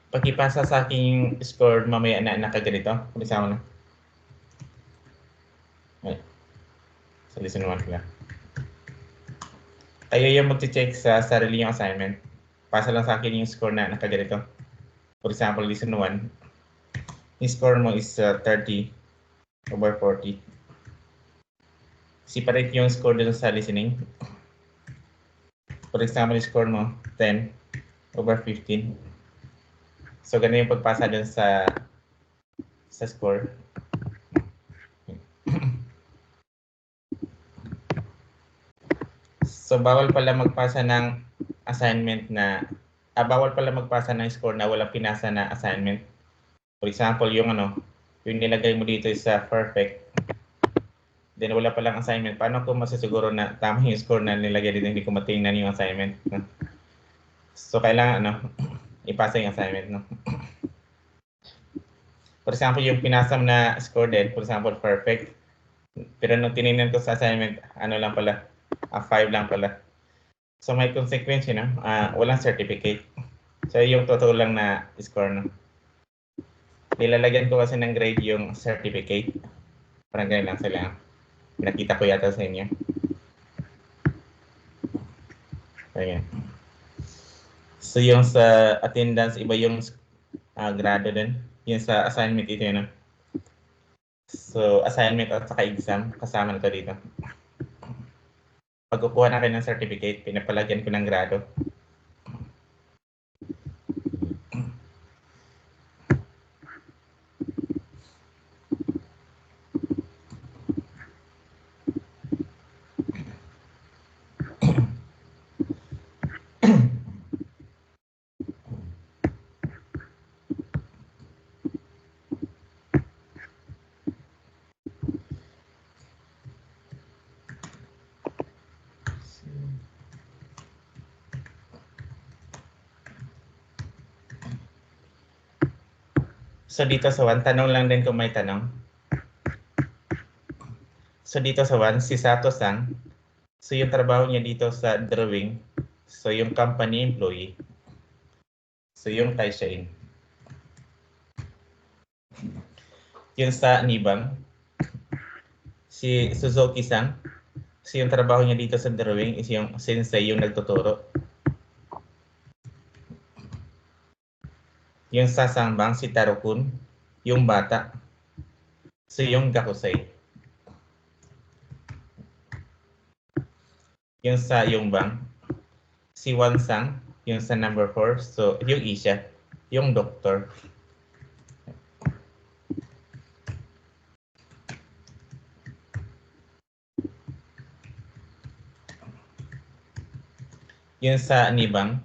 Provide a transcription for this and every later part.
Pakipasa sa akin yung score mamaya na nakaganito. Kumisa mo na. Ay. Sa lesson 1 pala. Kayo yung mag-check sa sarili yung assignment. Pasa lang sa akin yung score na nakaganito. For example, lesson 1. Yung score mo is 30 over 40. Separate yung score dun sa listening. For example, yung score mo 10 over 15. So, ganun yung pagpasa dun sa score. So, bawal pala magpasa ng assignment na bawal pala magpasa ng score na walang pinasa na assignment. For example, yung yung nilagay mo dito is perfect. Then wala palang assignment. Paano ko masisiguro na tama yung score na nilagay dito, hindi ko matingnan yung assignment? So, kailangan ipasa yung assignment, no? For example, yung pinasa mo na score din, for example, perfect. Pero nung tinignan ko sa assignment, lang pala, 5 lang pala. So, may consequence, walang certificate. So, yung totoo lang na score, no? Nilalagyan ko kasi ng grade yung certificate. Parang ganyan lang sila. Nakita ko yata sa inyo. Ayan. So, yung sa attendance, iba yung grado din. Yung sa assignment ito yun. So, assignment at saka exam, kasama na ito dito. Pag kukuha na kayo ng certificate, pinapalagyan ko ng grado. So, dito sa 1, tanong lang din kung may tanong. So, dito sa 1, si Sato-san, so yung trabaho niya dito sa drawing, so yung company employee, so yung Taishain. Yung sa Nibang, si Suzuki-san, so yung trabaho niya dito sa drawing is yung sensei, yung nagtuturo. Yung sa Sangbang, si Taro-kun, yung bata. So yung Gakusei. Yung sa Yongbang, si Wansang, yung sa number 4. So yung Isha, yung doktor. Yung sa Nibang,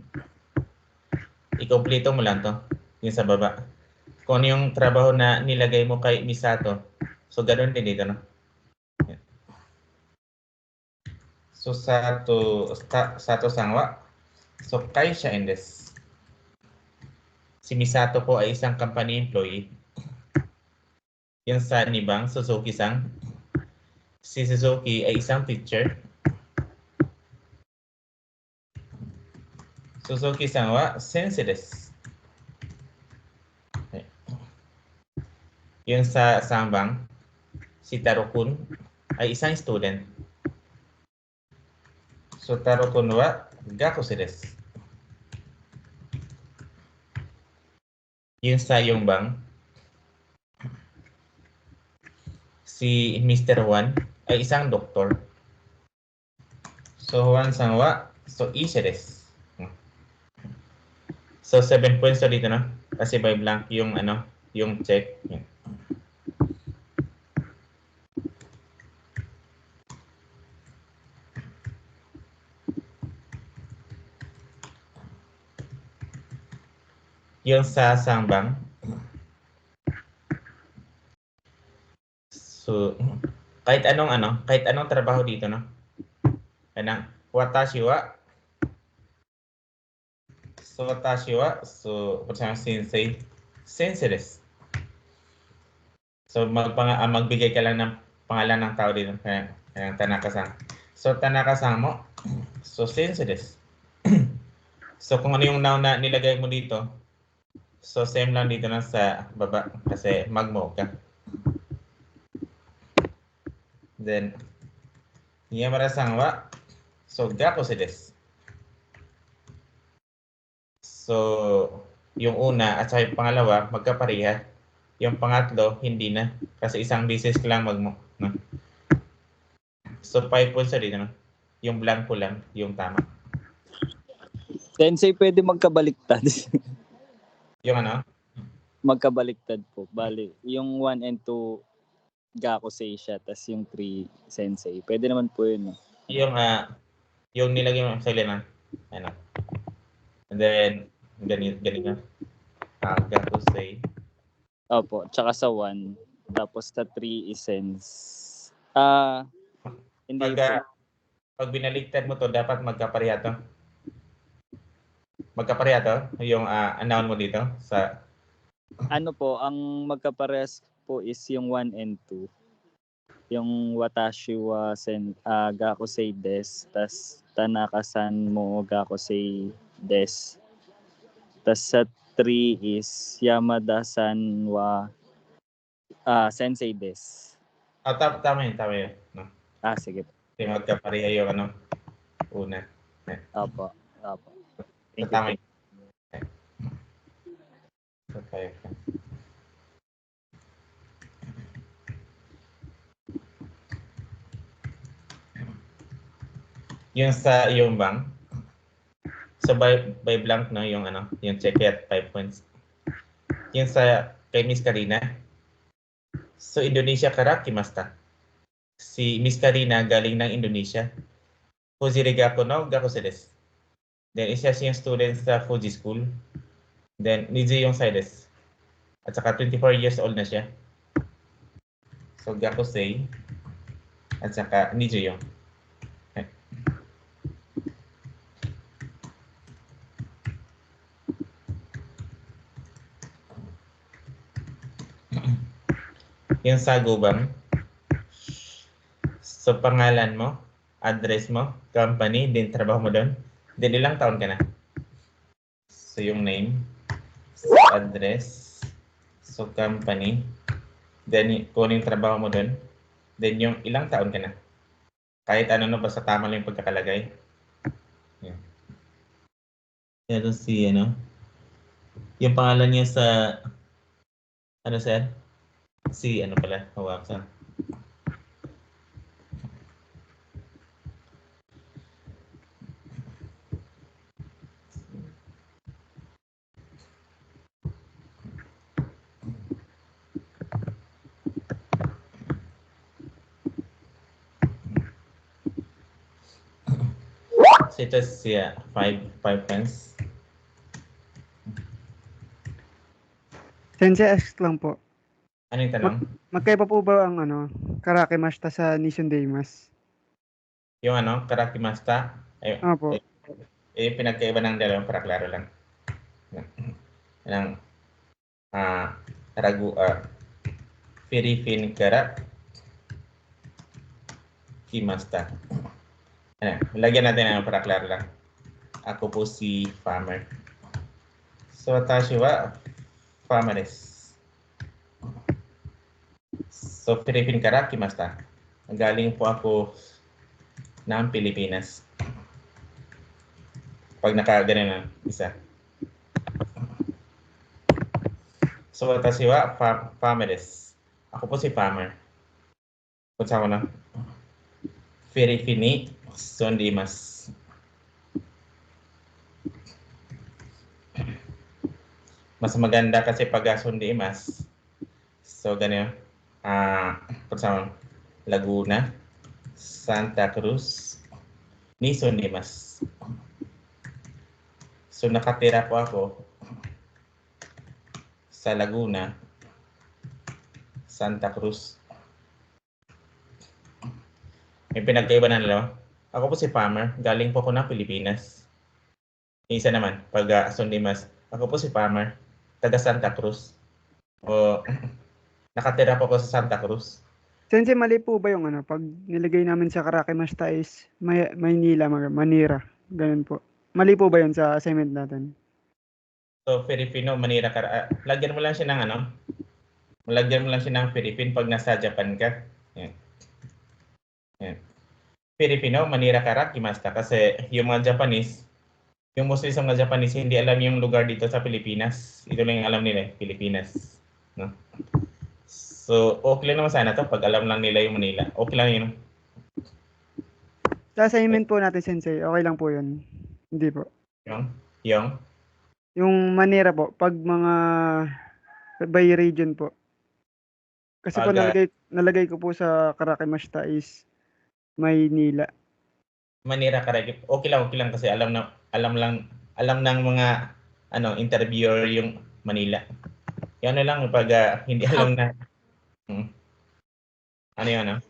ikompleto mo lang to. Yung sa baba. Kung ano yung trabaho na nilagay mo kay Misato, so ganoon din dito, no? So Sato Sangwa, so Kaisha Indes. Si Misato po ay isang company employee. Yung sa Nibang, Suzuki-san, si Suzuki ay isang teacher. Suzuki-san wa sensei desu. Yung sa Sangbang, si Taro-kun ay isang student. So Taro-kun wa gakusei desu. Yung sa Yongbang, si Mr. Wan ay isang doktor. So Wan-san wa so isha desu. So 7 points na dito, no? Kasi by blank yung yung check. Yung sa Sangbang, so kahit anong trabaho dito, no? Kanang watashi wa, so for example, sensei desu. So magbigay ka lang ng pangalan ng tao dito, kaya Tanaka-san. So Tanaka-san mo, so sensei desu. So kung ano yung noun na nilagay mo dito, So, same lang dito na sa baba kasi magmo ka. Then, niya marasang wa. So, gako si des. So, yung una at saka yung pangalawa, magkapareha. Yung pangatlo, hindi na. Kasi isang beses lang magmo. No? So, 5 points sa dito. No? Yung blanco lang, yung tama. Sensei, pwede magkabaliktad. Yung ano? Magkabaliktad po. Bali, yung 1 and 2, Gakusei siya, tas yung 3, Sensei. Pwede naman po yun. No? Yung nilagay mo sa ilin, ano? And then, ganito. Gakusei. Opo, tsaka sa 1. Tapos sa 3 is sense. Hindi Pag binaligtad mo to, dapat magkapareha to. Magkapareha to, yung noun mo dito sa... Ano po, ang magkaparehas po is yung 1 and 2. Yung watashi wa gakusei des, tas tanaka-san mo gakusei des. Tas sa 3 is Yamada-san wa sensei des. Tama yun. No? Sige. Kasi magkapareha yung ano, una. Opo. Thank Tama you. yun. Okay. Yung sa yung bang, so by blank no, yung ano, yung check it 5 points. Yung sa kay Miss Karina, so Indonesia karakimasta. Si Miss Karina galing ng Indonesia. Fujiriga ko no, gakusei desu. Then isa siyang student sa Fuji School. Then Niji yung desu. At saka 24 years old na siya. So gakusei. At saka Niji yung. Yung sa gubang. So pangalan mo, address mo, company, din trabaho mo doon. Then ilang taon ka na? So yung name, address, so company, then kung ano yung trabaho mo doon, then yung ilang taon ka na. Kahit ano no, basta tama lang yung pagkakalagay. Yan. Pero si ano, yung pangalan niya sa, ano sir? Si ano pala, hawak sa. So ito siya, 5 pence. Sensei, ask lang po. Ano yung tanong? Magkaiba po ba ang karakimashita sa Nishondeimas? Yung ano, karakimasta, Opo. pinagkaiba ng dalawang para klaro lang. Ng Philippine karak kimasta. Ano, lagyan natin ng para klaro lang. Ako po si farmer. So, watashi wa farmer desu. So, Philippine karak kimasta. Galing po ako ng Pilipinas. Pag nakaganon na isa. So, watashi wa farmer desu. Ako po si farmer. Kutsa ko na. Philippine sondimas. Mas maganda kasi pag sondimas. So, ganyan. Kutsa ko, Laguna, Santa Cruz, ni sondimas. So, nakatira po ako sa Laguna, Santa Cruz. May pinagkaiba na dalawa. Ako po si farmer. Galing po ako ng Pilipinas. Isa naman, pag sondimas. Ako po si farmer. Taga Santa Cruz. Nakatira po ako sa Santa Cruz. Sensei, mali po ba yung pag nilagay namin sa karakimashita is Maynila, Manira, ganun po. Mali po ba yun sa assignment natin? So, Filipino, Manila ka. Lagyan mo lang siya ng malagyan mo lang siya ng Philippine pag nasa Japan ka. Yan. Yan. Filipino, Manila ka, Kimasta. Kasi yung mga Japanese, yung mostly sa mga Japanese, hindi alam yung lugar dito sa Pilipinas. Ito lang yung alam nila, Pilipinas. No? So, okay lang naman sana to pag alam lang nila yung Manila. Okay lang yun. Sa assignment po natin, Sensei, okay lang po yun. Hindi po. Yung? Yung Manila po, pag mga by region po. Kasi po nalagay ko po sa Karakimashita is Maynila. Manila ka, okay lang kasi alam ng mga interviewer yung Manila. Yan na lang pag hindi alam na ano yun, no?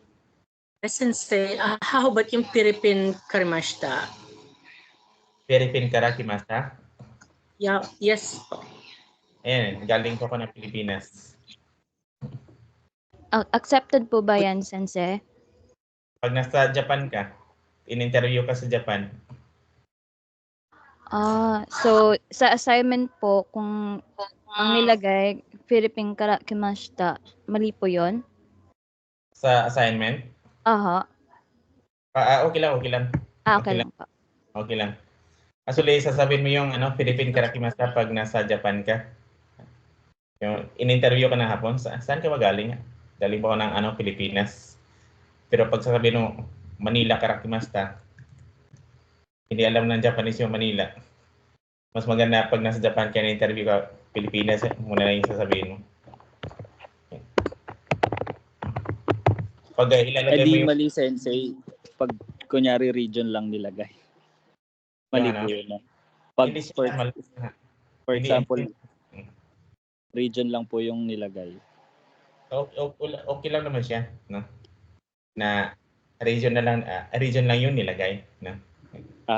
Sensei, how about yung Philippine Karimashita? Philippine Karakimasta? Yeah, yes. Ayan, galing po ako ng Pilipinas. Accepted po ba yan, Sensei? Pag nasa Japan ka, in-interview ka sa Japan. So sa assignment po, kung ang nilagay, Philippine Karakimashita, mali po yun? Sa assignment? Aha. Okay lang. Okay lang po. Okay lang. Actually, sasabihin mo yung Philippine Karakimasta pag nasa Japan ka. Yung in-interview ka ng hapon, saan ka ba galing? Galing po ako ng Pilipinas. Pero pag sasabihin mo Manila Karakimasta, hindi alam ng Japanese yung Manila. Mas maganda pag nasa Japan ka na-interview ka, Pilipinas, muna lang yung sasabihin mo. Pag ilalagay mo yung... mali, Sensei. Pag kunyari region lang nilagay. Mali po yun. Pag, Hindi siya mali. for Hindi, example, region lang po yung nilagay. Okay lang naman siya, no? Na region lang yung nilagay, no?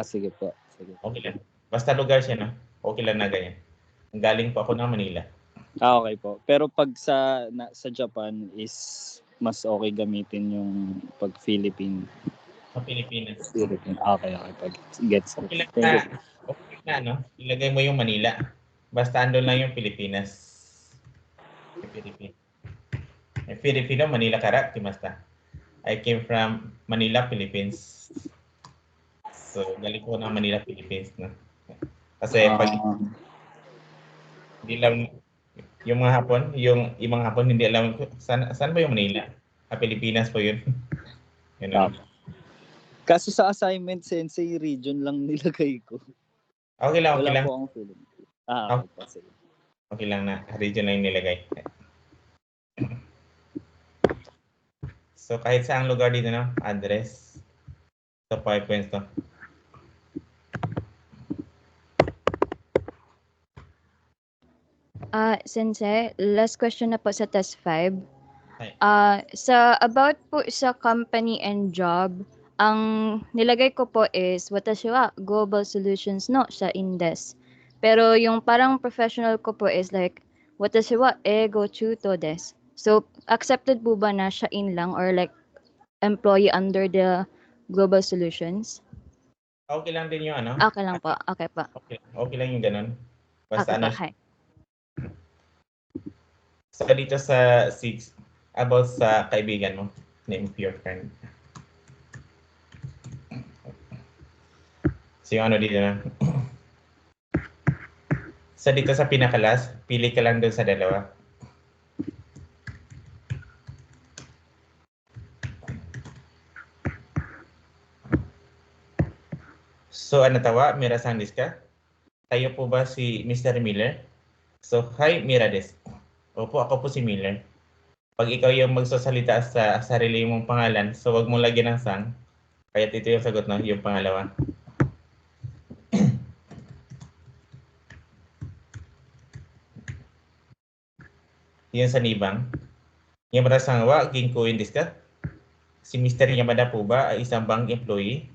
Sige po. Sige. Okay lang. Basta lugar siya, no? Okay lang na ganyan. Galing po ako ng Manila. Okay po. Pero pag sa Japan is mas okay gamitin yung pag Philippine. Sa Pilipinas. Philippine. Okay. Pag gets. Okay lang no? Ilagay mo yung Manila. Basta andun lang yung Pilipinas. Filipino, Manila Karak, Kimasta. I came from Manila, Philippines. So, galing ko ng Manila, Philippines, no? Kasi pag hindi lang yung mga Hapon hindi alam saan ba yung Manila? Pilipinas po yun. Yun. Kaso sa assignment, Sensei, region lang nilagay ko. Okay lang. Wala po akong feeling. Okay po. Sige. Okay lang na region lang yung nilagay. So, kahit saang lugar dito, no? Address. So, 5 points to. Sensei, last question na po sa test 5. Hi. About po sa company and job, ang nilagay ko po is watashi wa global solutions no sa Indes. Pero yung parang professional ko po is like watashi wa eigo chuto desu. So accepted po ba na siya in lang or like employee under the global solutions? Okay lang din yung Okay lang po. Okay pa. Okay lang yung ganun. Basta Okay pa. Hi. So, dito sa 6, about sa kaibigan mo, name of your friend. So, yung dito na. So, dito sa pinakalas, pili ka lang doon sa dalawa. So, tawa? Mira-san desu ka? Kayo po ba si Mr. Miller? So, hi, Mira desu. Opo, ako po si Miller. Pag ikaw yung magsasalita sa sarili mong pangalan, so wag mong lagyan ng sang. Kaya ito yung sagot, no? Yung pangalawa. Yung sa nibang. Yamada-san wa ginkuin desu ka? Si Mr. Yamada po ba ay isang bank employee?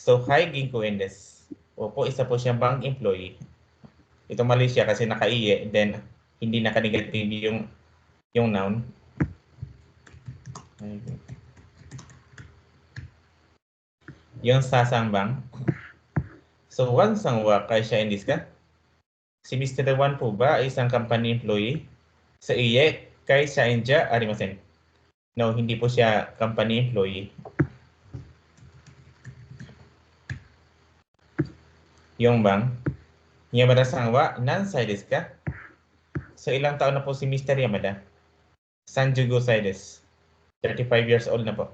So, hi, ginkuin desu. Opo, isa po siyang bank employee. Ito mali siya kasi naka-iye, then hindi naka-negative yung noun. Yung sasangbang. So, wan sang wa kaisha in desu ka? Si Mr. 1 po ba ay isang company employee? Sa iye, kay sa India, arimasen. No, hindi po siya company employee. Yung bang, Yamada-san wa nansai desu ka? So ilang taon na po si Mr. Yamada? 35 歳です. 35 years old na po.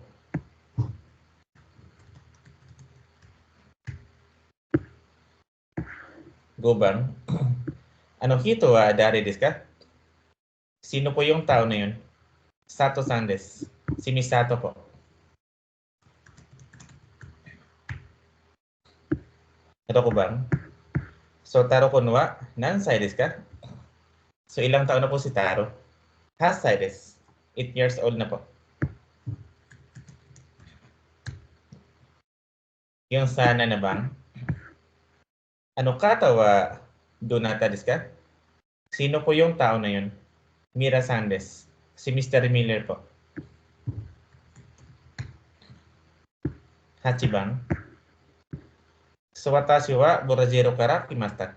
Go bang? Ano hito wa dari desu ka? Sino po yung tao na yun? Sato-san desu. Si Misato po. Ito ko bang? So Taro kun wa nansai desu ka? So ilang taon na po si Taro? 8 歳です. 8 years old na po. Yung sana na bang? Ano kata wa donata desu ka? Sino po yung tao na yun? Mira-san desu. Si Mr. Miller po. Hachi bang? So watashi wa Brazil kara kimasta.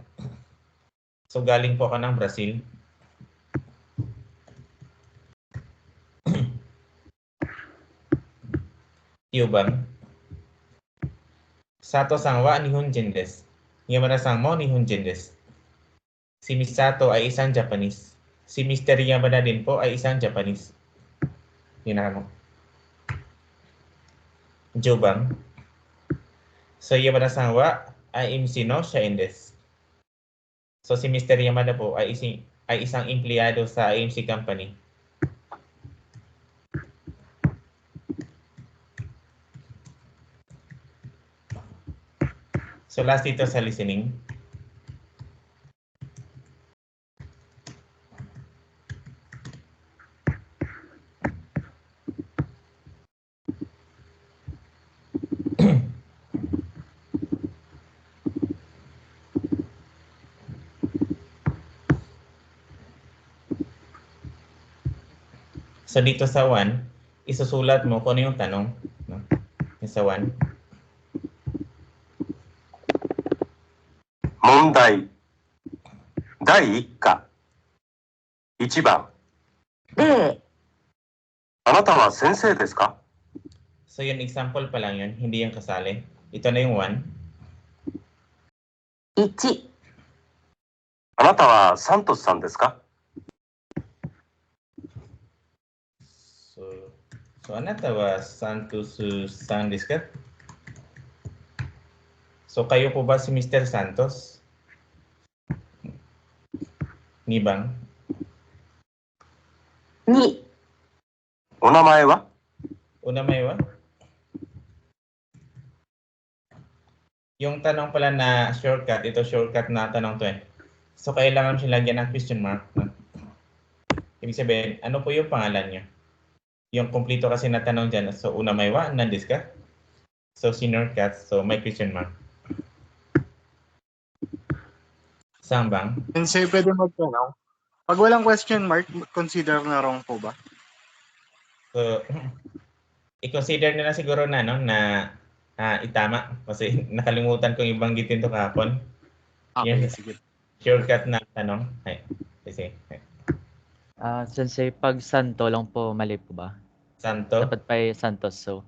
So galing po ako ng Brazil. Iyo bang? Sato-san wa Nihonjin desu. Yamada-san mo Nihonjin desu. Si Misato ay isang Japanese. Si Mr. Yamada din po ay isang Japanese. Yun na mo. Jo bang? So Yamada-san wa ay MC no Shain desu. So si Mr. Yamada po ay isang empleyado sa IMC company. So last dito sa listening. So dito sa 1, isusulat mo kung ano yung tanong. No? Yung sa 1. 問題第1課1番 A、あなたは先生ですか So yun, example pa lang yun, hindi yung kasali. Ito na yung 1. 1、あなたはサントスさんですか So anata wa Santos-san desu ka? So kayo po ba si Mr. Santos? Ni bang? 2、お名前は Una may wa? Yung tanong pala na shortcut, ito shortcut na tanong to eh. So kailangan siya lagyan ng question mark. No? Ibig sabihin, ano po yung pangalan niyo? Yung kompleto kasi na tanong dyan. So una may wa, nandis ka? So senior cat, so may question mark. Saan bang? Sensei, pwede magtanong. Pag walang question mark, consider na wrong po ba? So, i-consider na lang siguro na, no, na itama. Kasi nakalimutan kong ibanggitin to kahapon. Okay, Yes. sige. Shortcut na tanong. Ay, kasi, Sensei, pag Santo lang po, mali po ba? Santo. Dapat pa Santos, so.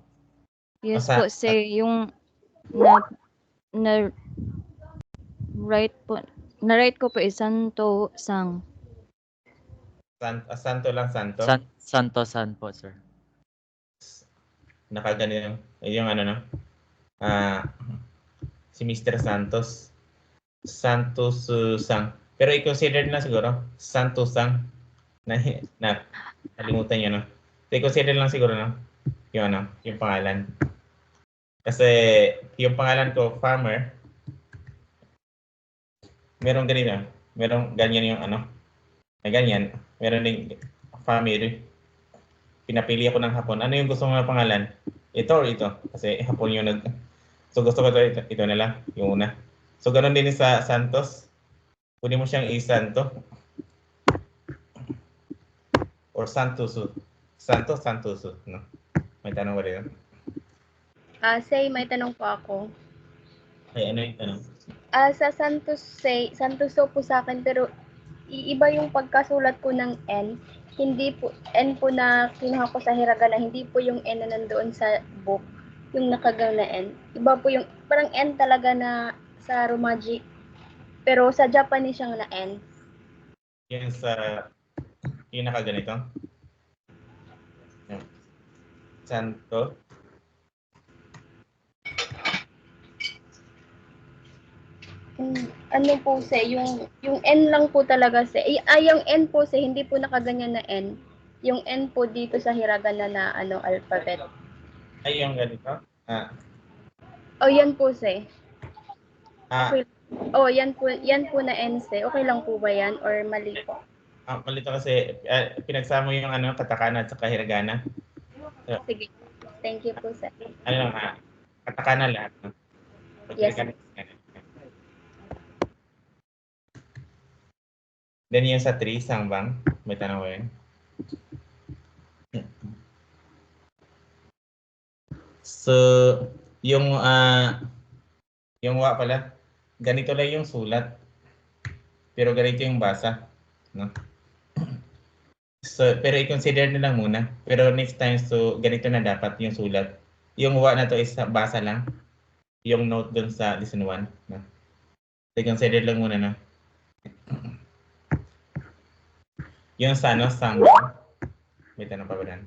Yes Asa- po, sir. Yung na right po. Na-right ko po is Santo Sang. Santo lang, Santo. Santosan po, sir. Nakaganyan. Yung ano, no? Si Mr. Santos. Santos Sang. Pero i-consider na siguro. Santos Sang. Na kalimutan nyo, no? So, i-consider lang siguro, no? Yung ano, yung pangalan. Kasi yung pangalan ko, Farmer. Meron ganito. Meron ganyan yung ano. Ay, ganyan. Meron din family. Pinapili ako ng hapon. Ano yung gusto mo na pangalan? Ito or ito? Kasi hapon yung nag... So gusto ko ito na lang. Yung una. So ganun din sa Santos. Pwede mo siyang i-Santo. Or Santosu. Santosu. No? May tanong ba dito? Say, may tanong po ako. Ay, ano yung tanong? Sa Santos po sa akin, pero iba yung pagkasulat ko ng N. Hindi po, N po na kinuha ko sa hiragana, hindi po yung N na nandoon sa book, yung nakagang na N. Iba po yung, parang N talaga na sa Romaji, pero sa Japanese siyang na N. Yan sa yung nakaganito. Yan. Santo. Ano po yung N lang po talaga yung N po hindi po nakaganyan na N. Yung N po dito sa hiragana na alphabet. Ay, yung ganito. Yan po Ah, Okay. Yan po na N Okay lang po ba yan or mali po? malito kasi pinagsama yung katakana at saka hiragana. So, Sige. Thank you po ano lang katakana lahat. No? Yes. Then yung sa 3, sangbang. May tanong ko yun. So, yung wa pala, ganito lang yung sulat. Pero ganito yung basa. No? So, pero i-consider na lang muna. Pero next time, so ganito na dapat yung sulat. Yung wa na to is basa lang. Yung note dun sa lesson 1. No? So, i-consider lang muna na. Yung sa sangbang. May tanong pa ba dan?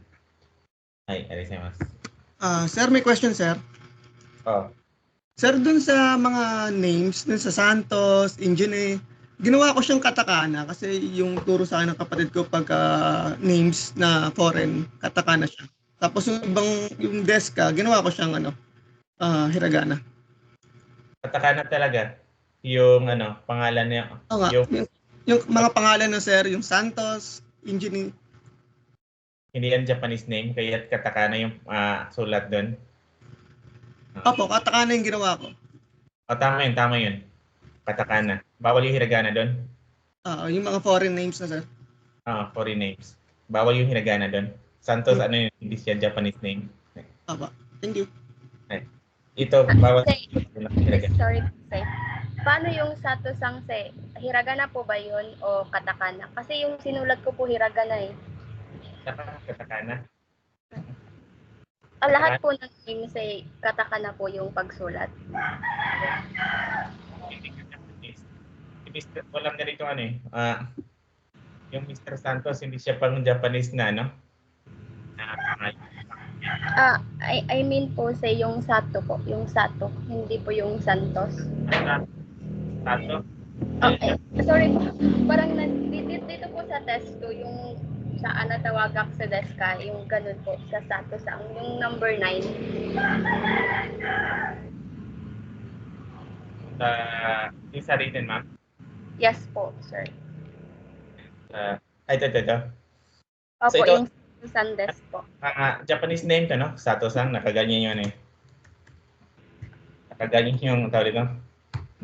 Ay, arisamas. Sir, may question, sir. Oh. Sir, dun sa mga names, dun sa Santos, Ingene, ginawa ko siyang katakana kasi yung turo sa akin ng kapatid ko pagka names na foreign, katakana siya. Tapos yung Deska, ginawa ko siyang hiragana. Katakana talaga. Yung pangalan niya. Yung mga pangalan na sir, yung Santos, Ingene. Hindi yan Japanese name, kaya katakana yung sulat doon. Opo, katakana yung ginawa ko. Tama yun. Katakana. Bawal yung hiragana doon. Yung mga foreign names na sir. Foreign names. Bawal yung hiragana doon. Santos, yun, hindi siya Japanese name. Opo, thank you. Ito, bawal. Sorry, paano yung Satosang hiragana po ba yun o katakana? Kasi yung sinulat ko po hiragana eh. Katakana. Lahat po ng names katakana po yung pagsulat. Walang ganito yung Mr. Santos, hindi siya pang Japanese na, I mean po yung Sato po, yung Sato, hindi po yung Santos. Sato? Okay, sorry po. Parang dito po sa test 2, yung sa tawagak sa deska, yung ganun po, sa Sato sang, yung number 9. Yung sa written, ma'am? Yes po, sir. Ito. Opo, So ito, yung Sandes po. Japanese name to, no? Sato-san, nakaganyan yun eh. Nakaganyan yung tawag dito.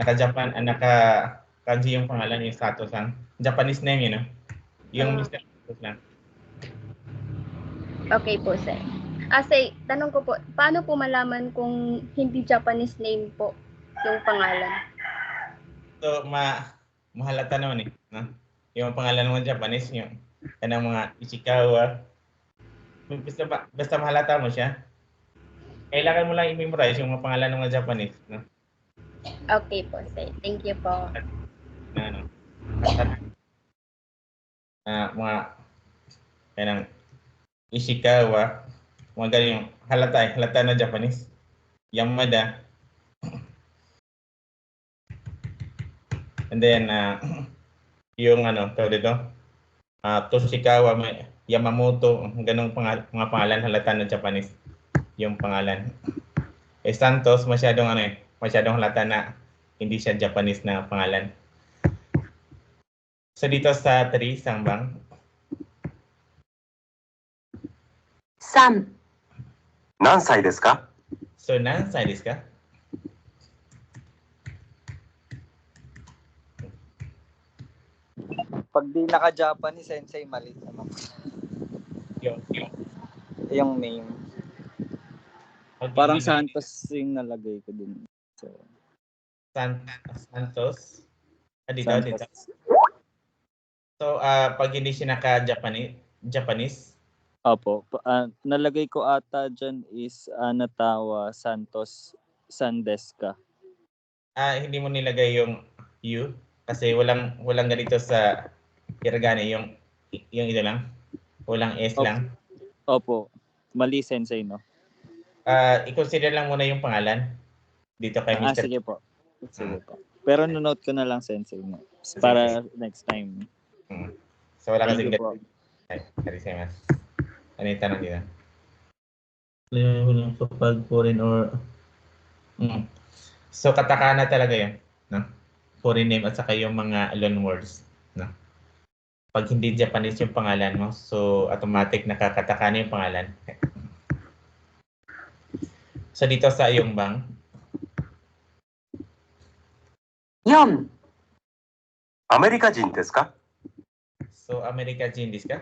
Naka-Japan, naka-kanji yung pangalan yung Sato-san. Japanese name yun, no? Yung Mr. Santos lang. Okay po, sir. Tanong ko po, paano po malaman kung hindi Japanese name po yung pangalan? So, mahalata naman eh. No? Yung pangalan ng Japanese, yung kanang mga Ichikawa. Basta mahalata mo siya. Kailangan mo lang i-memorize yung mga pangalan ng mga Japanese. No? Okay po, sir. Thank you po. Mga kanang Ishikawa, mga ganyan, halata na Japanese. Yamada. And then, yung tawag dito, Toshikawa, Yamamoto, ganong mga pangalan, halata na Japanese, yung pangalan. Santos, masyadong halata na hindi siya Japanese na pangalan. So dito sa 3, sangbang. 3. 何歳ですか? So, 何歳ですか? Pag di naka-Japanese, sensei, mali naman. Yung name. Parang Santos yung nalagay ko dun. So, Santos. Dito. Santos. So, pag hindi siya naka-Japanese, Opo. Nalagay ko ata dyan is Anatawa Santos Sandeska. hindi mo nilagay yung U kasi walang ganito sa hiragana yung ito lang. Walang S lang. Opo. Mali sensei, no? I-consider lang muna yung pangalan dito kay Mr. Sige po. Sige po. Pero note ko na lang sensei mo para next time. So wala Thank kasi you po. Arisemas. Ano yung tanong dito? Yung kapag foreign or So katakana talaga yun, no? Foreign name at saka yung mga loan words, no? Pag hindi Japanese yung pangalan mo, so automatic nakakatakana yung pangalan. So dito sa iyong bang 4. アメリカ人ですか? So Amerika Jin desu ka?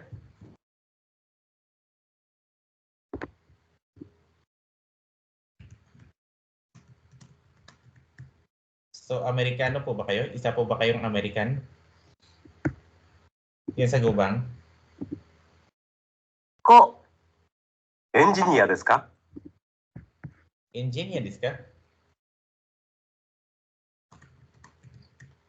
So Amerikano po ba kayo? Isa po ba kayong American? Yung sa gubang? 5. エンジニアですか? Engineer desu ka?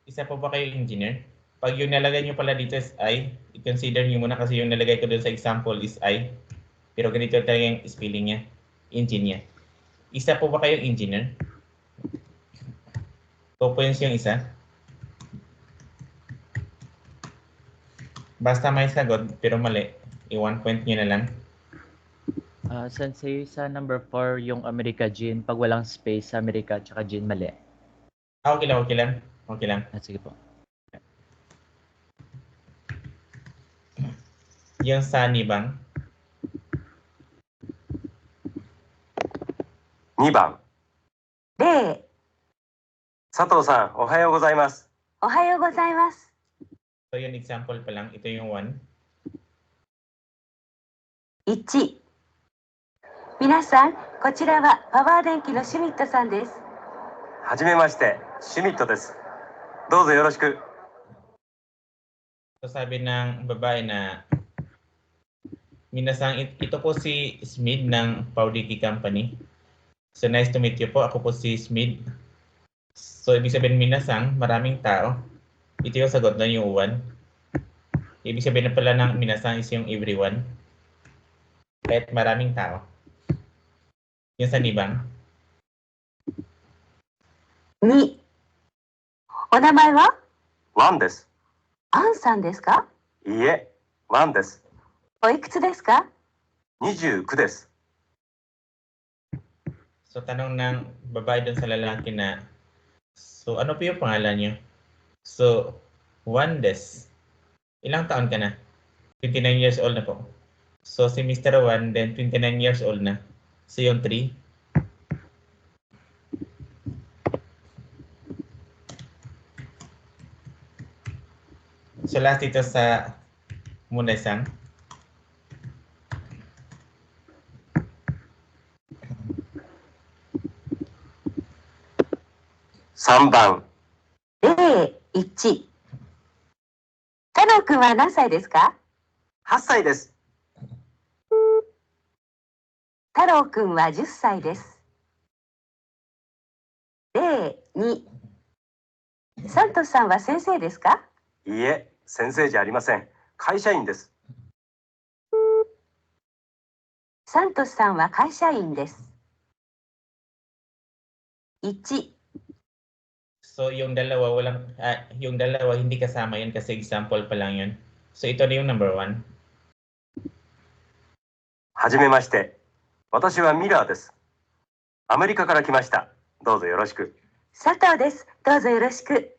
Isa po ba kayo engineer? Pag yung nalagay nyo pala dito is I, i-consider nyo muna kasi yung nalagay ko doon sa example is I. Pero ganito talaga yung spelling niya. Engineer. Isa po ba kayong engineer? 2 points yung isa. Basta may sagot pero mali. I-1 point nyo na lang. Sensei, sa number 4, yung America Gin, pag walang space sa America tsaka Gin, mali. Okay lang, okay lang. Okay lang. Sige po. Yung sa nibang. 2番。 0。佐藤さん、おはようございます。おはようございます。 So yung example pa lang, ito yung 1. 1。皆さん、こちらはパワー電機のシュミットさんです。はじめまして、シュミットです。どうぞよろしく。 So sabi ng babae na minasang ito po si Smith ng Powdiki Company. So nice to meet you po. Ako po si Smith. So ibig sabihin minasang maraming tao. Ito yung sagot na yung 1. Ibig sabihin na pala ng minasang is yung everyone. Kahit maraming tao. Yung sa nibang. 2。お名前はワンです。アンさんですか？いいえ、ワンです。おいくつですか29です。 So tanong ng babae dun sa lalaki na, so ano po yung pangalan niyo? So, 1 des. Ilang taon ka na? 29 years old na po. So si Mr. 1, then 29 years old na. So yung 3. So last dito sa Munesang. 3番。 0、1。太郎くんは何歳ですか8歳です。太郎くんは10歳です。0、2。サントスさんは先生ですかいいえ、先生じゃありません。会社員です。サントスさんは会社員です。1。 So yung dalawa yung dalawa hindi kasama yun kasi example pa lang yun. So ito na yung number 1. はじめまして。私はミラーです。アメリカから来ました。どうぞよろしく。佐藤です。どうぞよろしく。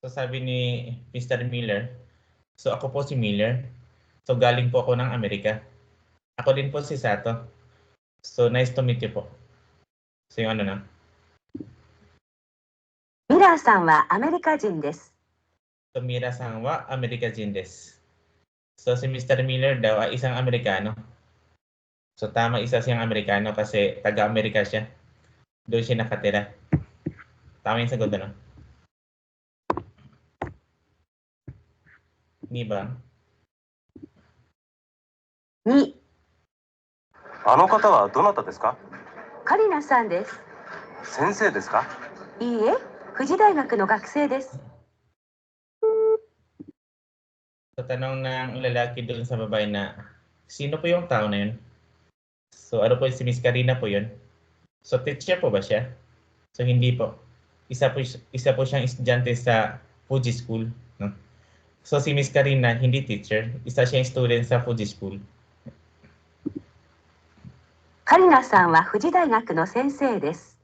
So sabi ni Mr. Miller, so ako po si Miller. So galing po ako ng Amerika. Ako din po si Sato. So nice to meet you po. So yung ano na. ミラーさんはアメリカ人です。 So Mira-san wa Amerika jin desu. So si Mr. Miller daw ay isang Amerikano. So tama, isa siyang Amerikano kasi taga-Amerika siya. Doon siya nakatira. Tama yung sagot, ano? Ni ba? 2、あの方はどなたですか？カリナさんです。先生ですか？いいえ、富士大学の学生です。 So, tanong ng lalaki doon sa babae na, sino po yung tao na yun? So, ano po, si Miss Karina po yun? So, teacher po ba siya? So, hindi po. Isa po siyang estudyante sa Fuji School. No? So, si Miss Karina, hindi teacher. Isa siyang student sa Fuji School. カリナさんは富士大学の先生です。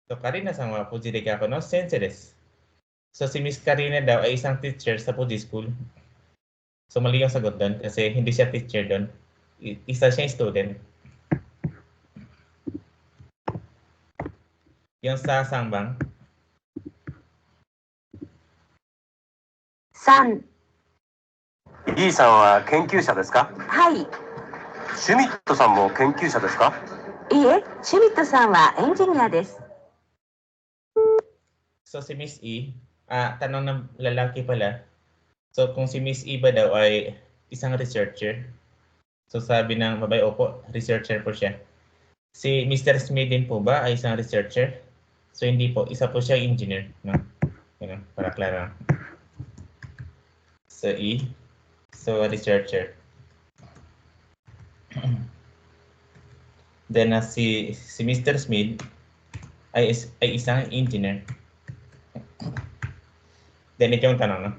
So, Karina-san wa Fuji Daikaku no sensei desu. So, si Miss Karina daw ay isang teacher sa Fuji School. So, mali yung sagot doon kasi hindi siya teacher doon. Isa siyang student. Yung sa sangbang. 3、 E さんは研究者ですか？はい。シュミットさんも研究者ですか？いいえ、シュミットさんはエンジニアです。 So, si Miss E, tanong ng lalaki pala. So, kung si Miss E ba daw ay isang researcher? So, sabi ng babae, opo, researcher po siya. Si Mr. Smith din po ba ay isang researcher? So, hindi po. Isa po siya engineer. No? Yun, para klaro. So, E. So, researcher. Then, si Mr. Smith ay isang engineer. Then, ito yung tanong, no?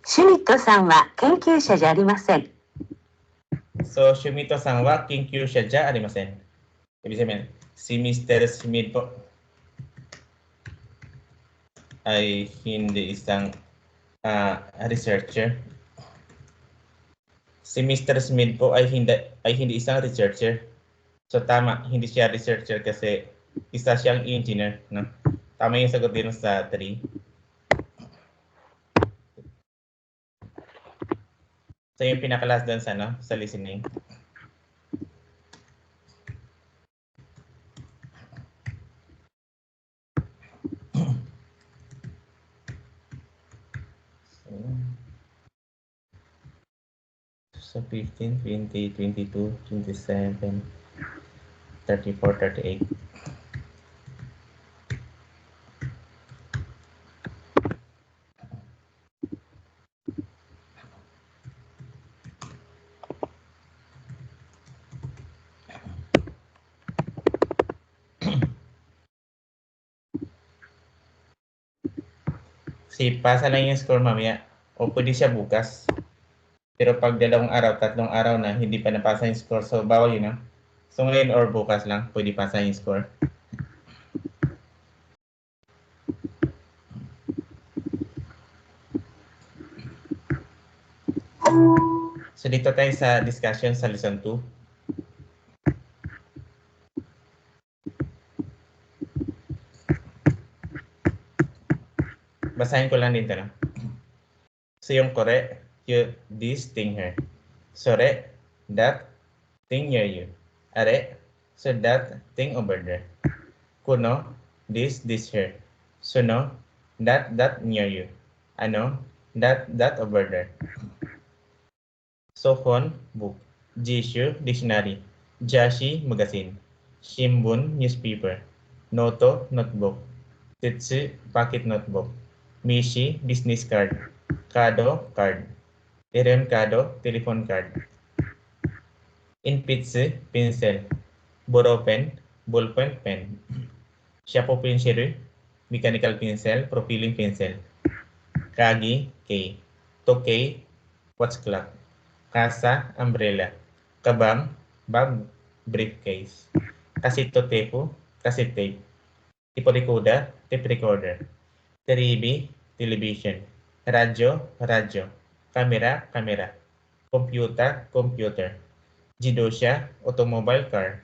シュミットさんは研究者じゃありません。 So, Shumito-san wa kinkyusha ja arimasen. Ibig sabihin, si Mr. Smith po ay hindi isang researcher. Si Mr. Smith po ay hindi isang researcher. So, tama, hindi siya researcher kasi isa siyang engineer. No? Tama yung sagot din sa 3. So, yung pinakalas doon sa, no? Sa listening. So, 15, 20, 22, 27, 34, 38. Si pasa lang yung score mamaya o pwede siya bukas. Pero pag 2 araw, 3 araw na hindi pa napasa yung score, so bawal yun, no? So ngayon or bukas lang, pwede pasa yung score. So dito tayo sa discussion sa lesson 2. Basahin ko lang dito, no? So yung correct, this thing here. Sore, that thing near you. Are, so that thing over there. Kuno, this here. Suno, that near you. Ano, that over there. Sohon, book. Jishu, dictionary. Jashi, magazine. Shimbun, newspaper. Noto, notebook. Tetsu, pocket notebook. Mishi, business card. Kado, card. Eren kado, telephone card. Inpitsu, pencil. Boropen, ballpen, pen. Shapo pencil, mechanical pencil, profiling pencil. Kagi, K. Tokei, watch clock. Kasa, umbrella. Kabang, bag, briefcase. Kasito tepu, cassette tape. Tiporikoda, tape recorder. Teribi, television. Radyo, radyo. Kamera, kamera. Computer, computer. Jidosha, automobile car.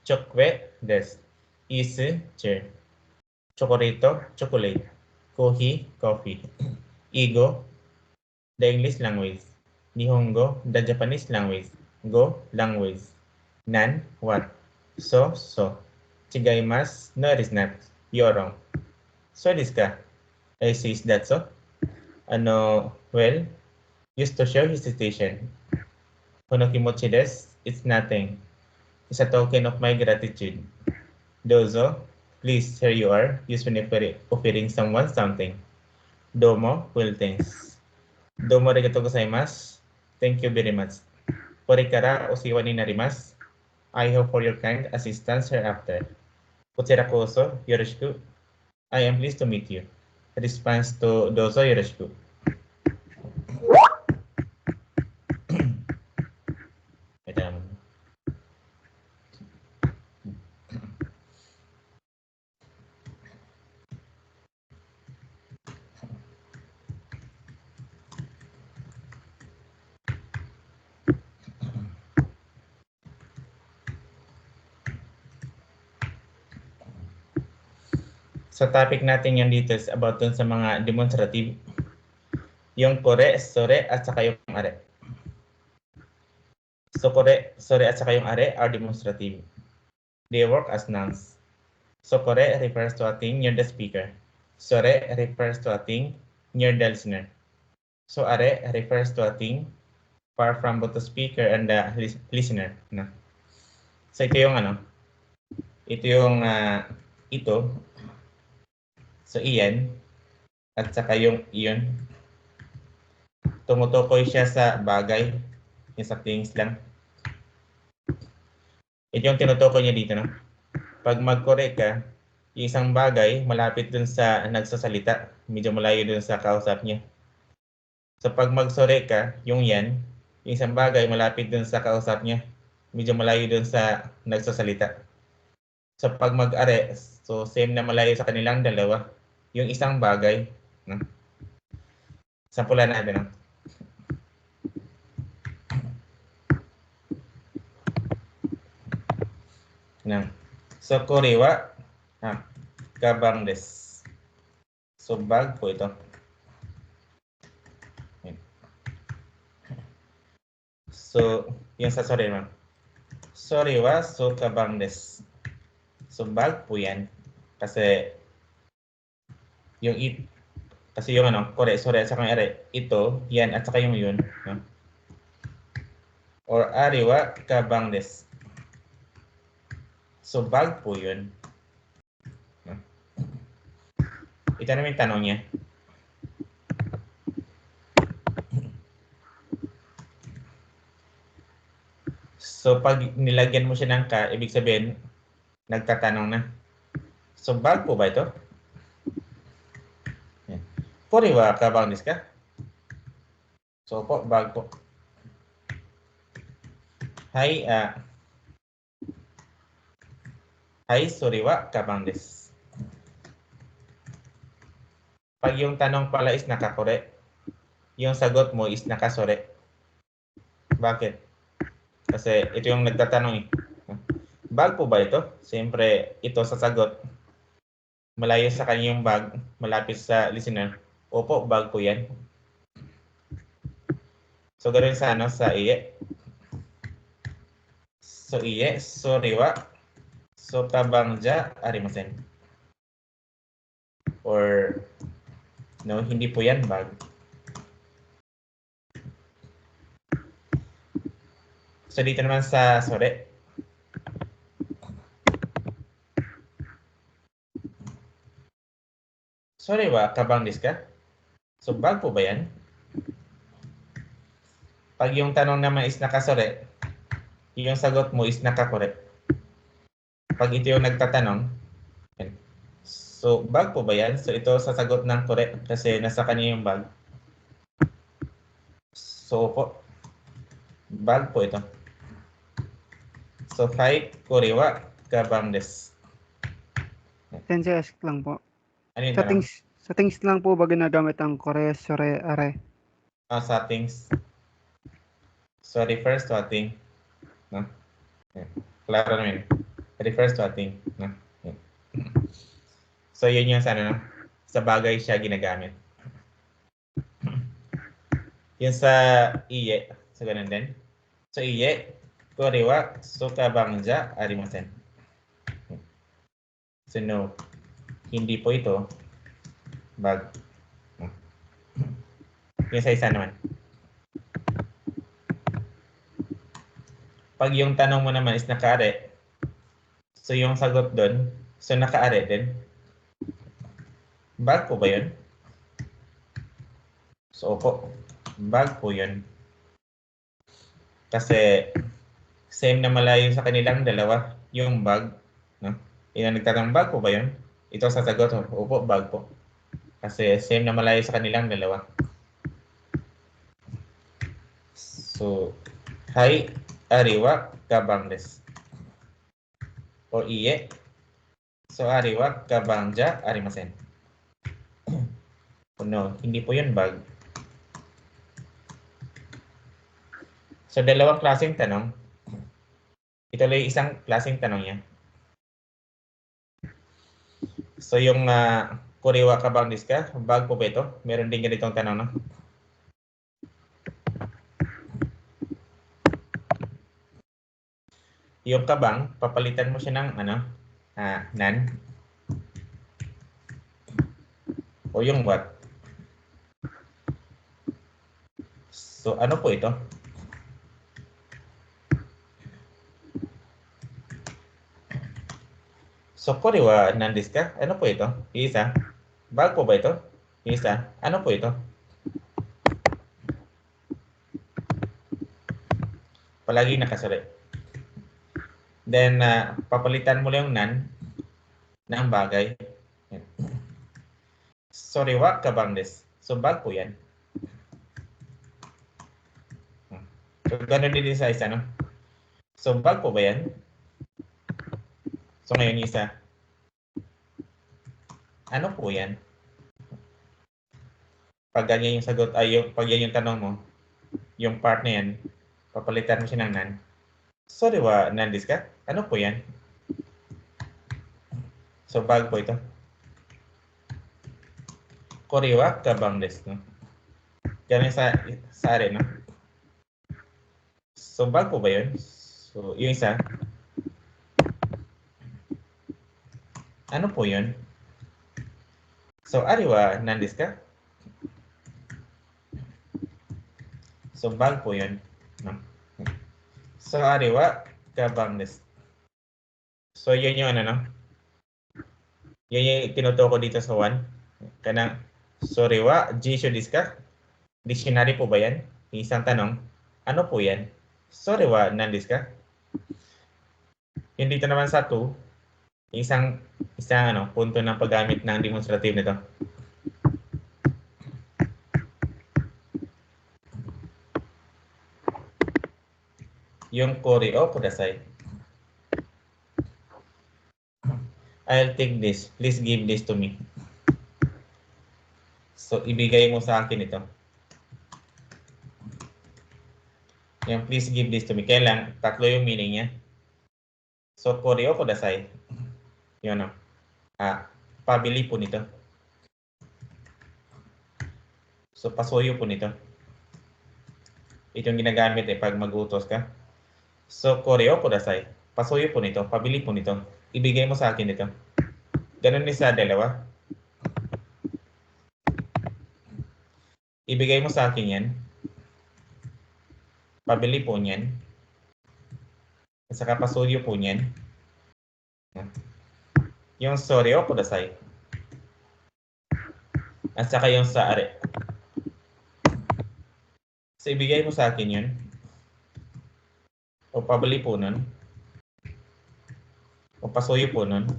Chokwe, desk. Isu, chair. Chocorito, chocolate. Kohi, coffee. Igo, the English language. Nihongo, the Japanese language. Go, language. Nan, what? So. Chigaimasu. No, it is not. You're wrong. So desu ka? I say, is that so? Well, used to show hesitation. Honokimochi desu. It's nothing. It's a token of my gratitude. Dozo. Please, here you are. Usually offering someone something. Domo. Well, thanks. Domo arigatou gozaimasu. Thank you very much. Korekara osiwa ni narimasu. I hope for your kind assistance hereafter. Kochira koso yoroshiku. I am pleased to meet you. Response to dozo yoroshiku. Ito naman. So topic natin yan dito is about dun sa mga demonstrative. Yung kore, sore, at saka yung are. So kore, sore, at saka yung are are demonstrative. They work as nouns. So kore refers to a thing near the speaker. Sore refers to a thing near the listener. So are refers to a thing far from both the speaker and the listener. No? So ito yung ito. So iyan at saka yung iyon. Tumutukoy siya sa bagay, yung sa things lang. Ito yung tinutukoy niya dito, no? Pag mag-correct ka, yung isang bagay malapit dun sa nagsasalita, medyo malayo dun sa kausap niya. So pag mag-sore ka, yung yan, yung isang bagay malapit dun sa kausap niya, medyo malayo dun sa nagsasalita. So pag mag-are, so same na malayo sa kanilang dalawa, yung isang bagay, no? Sampulan natin, no? So korewa gabang desu. So bag po ito. So yung sa sore naman. Sore wa so gabang desu. So bag po yan kasi yung kasi yung kore, sore at saka yung are, ito, yan at saka yung yun, no? Or are wa gabang desu. So, bag po yun. Ito naman yung tanong niya. So, pag nilagyan mo siya ng ka, ibig sabihin, nagtatanong na. So, bag po ba ito? Kore wa kabang desu ka? So, po, bag po. Sore wa kabang desu. Pag yung tanong pala is nakakore, yung sagot mo is nakasore. Bakit? Kasi ito yung nagtatanong eh. Bag po ba ito? Siyempre, ito sa sagot. Malayo sa kanya yung bag, malapit sa listener. Opo, bag po yan. So, ganoon sa sa iye. So, iye, sore wa. So, kabang ja arimasen. Or, no, hindi po yan bag. So, dito naman sa sore. Sore wa kabang desu ka? So, bag po ba yan? Pag yung tanong naman is nakasore, yung sagot mo is nakakore. Pag ito yung nagtatanong, so bag po ba yan? So ito sa sagot ng correct kasi nasa kanya yung bag. So po, bag po ito. So kore wa kabang desu. Sensei, ask lang po. Ano yung Sa things lang po ba ginagamit ang kore, sore, are? Sa things. So refers to a thing. No? Klaro naman. Refers to a thing. No? So yun yung sa bagay siya ginagamit. Yun sa iye. So ganun din. So iye, Kore wa sokabang ja arimasen. So no, hindi po ito bag. Yung sa isa naman. Pag yung tanong mo naman is nakaare, so yung sagot doon, so nakaare din. Bag po ba yun? So opo, bag po yun. Kasi same na malayo sa kanilang dalawa, yung bag. No? Yung nagtatanong, bag po ba yun? Ito sasagot, opo, bag po. Kasi same na malayo sa kanilang dalawa. So, hai, ariwa, kabang desu. O iye. So, ariwa, kabang ja, arimasen. No, hindi po yun bag. So, dalawang klaseng tanong. Ito lang isang klaseng tanong niya. So, yung kuriwa kabang desu ka, bag po ba ito? Meron din ganitong tanong, no? Yung kabang, papalitan mo siya ng nan. O yung what? So, ano po ito? So, kore wa nan desu ka? Ano po ito? Isa. Bag po ba ito? Isa. Ano po ito? Palagi nakasari. Then, papalitan mo lang yung nan ng bagay. Sorry, wa kabang desu. So, bag po yan. So, gano'n din sa isa, no? So, bag po ba yan? So, ngayon isa. Ano po yan? Pag ganyan yung sagot, pag yan yung tanong mo, yung part na yan, papalitan mo siya ng nan. Sorry, wa nan desu ka? Ano po yan? So, bag po ito. Kore wa kabang desu, no? Ganun sa are, no? So, bag po ba yun? So, yung isa. Ano po yun? So, ari wa nan desu ka? So, bag po yun. No? So, ari wa kabang desu. So, yun yung no? Yun yung tinutuko dito sa 1. Kanang, sorry wa, jisho desu ka? Dictionary po ba yan? Yung isang tanong, ano po yan? Sorry wa, nan desu ka? Yung dito naman sa 2, isang punto ng paggamit ng demonstrative nito. Yung kore o kudasai. I'll take this. Please give this to me. So, ibigay mo sa akin ito. Yung please give this to me. Kailan? Tatlo yung meaning niya. So, kore o kudasai. Yun o. Pabili po nito. So, pasuyo po nito. Ito yung ginagamit pag mag-utos ka. So, kore o kudasai. Pasuyo po nito. Pabili po nito. Ibigay mo sa akin ito. Ganun din sa dalawa. Ibigay mo sa akin yan. Pabili po niyan. At saka pasuyo po niyan. Yung sorry o kudasai. At saka yung sa are. So, ibigay mo sa akin yun. O pabili po nun. O pasuyo po nun.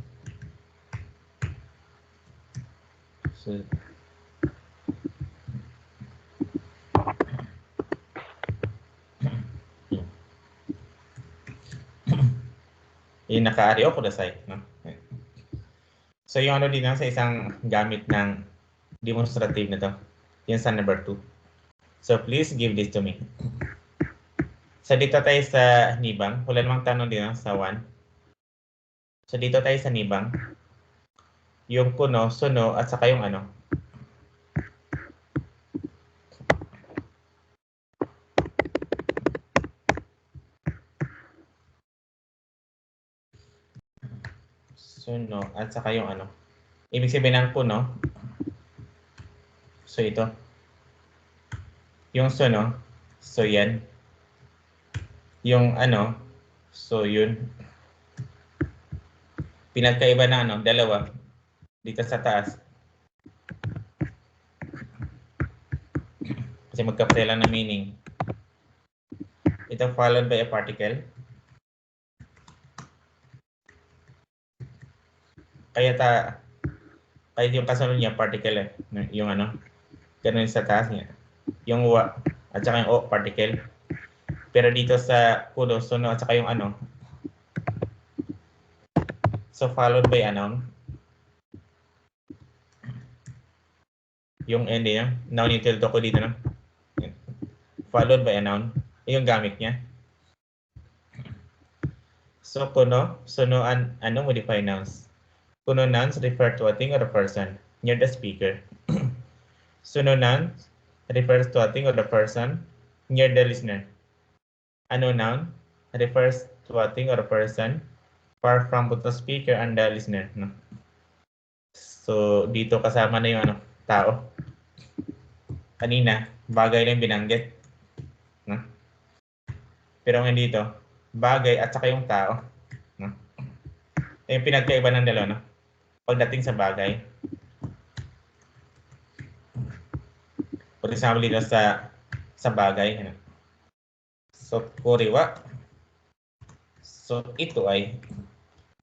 So, yung naka-ari o kudasai. No? So, yung din sa isang gamit ng demonstrative na to. Yung sa number 2. So, please give this to me. So, dito tayo sa nibang. Wala namang tanong din sa 1. So, dito tayo sa nibang. Yung kuno, suno, at saka yung ano. Suno at saka yung ano. Ibig sabihin ng puno. So ito. Yung suno. So yan. Yung ano. So yun. Pinagkaiba na ano, dalawa. Dito sa taas. Kasi magkapatid lang na meaning. Ito followed by a particle. Kaya yung kasunod niya particle eh. Yung ano. Ganun sa taas niya. Yung wa at saka yung o particle. Pero dito sa puno, suno at saka yung ano. So followed by a noun. Yung end niya. Noun yung tildo ko dito no. Followed by a noun. Yung gamit niya. So puno, suno and ano modify nouns. Puno nouns refer to a thing or a person near the speaker. Suno nouns refers to a thing or a person near the listener. Ano noun refers to a thing or a person far from both the speaker and the listener. No? So dito kasama na yung ano, tao. Kanina, bagay lang binanggit. No? Pero ngayon dito, bagay at saka yung tao. No? Yung pinagkaiba ng dalawa, no? Pagdating sa bagay. For example, dito sa bagay. Ano? So, kuriwa. So, ito ay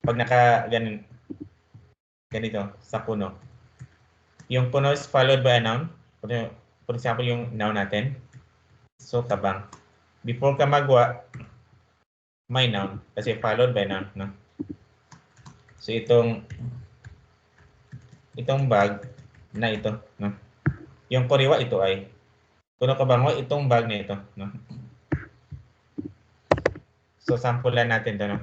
pag ganito sa puno. Yung puno is followed by a noun. For example, yung noun natin. So, tabang. Before ka magwa, may noun. Kasi followed by noun. No? So, itong bag na ito. No? Yung kuriwa, ito ay. Puno ka bangwa, itong bag na ito. No? So, sample lang natin ito. No?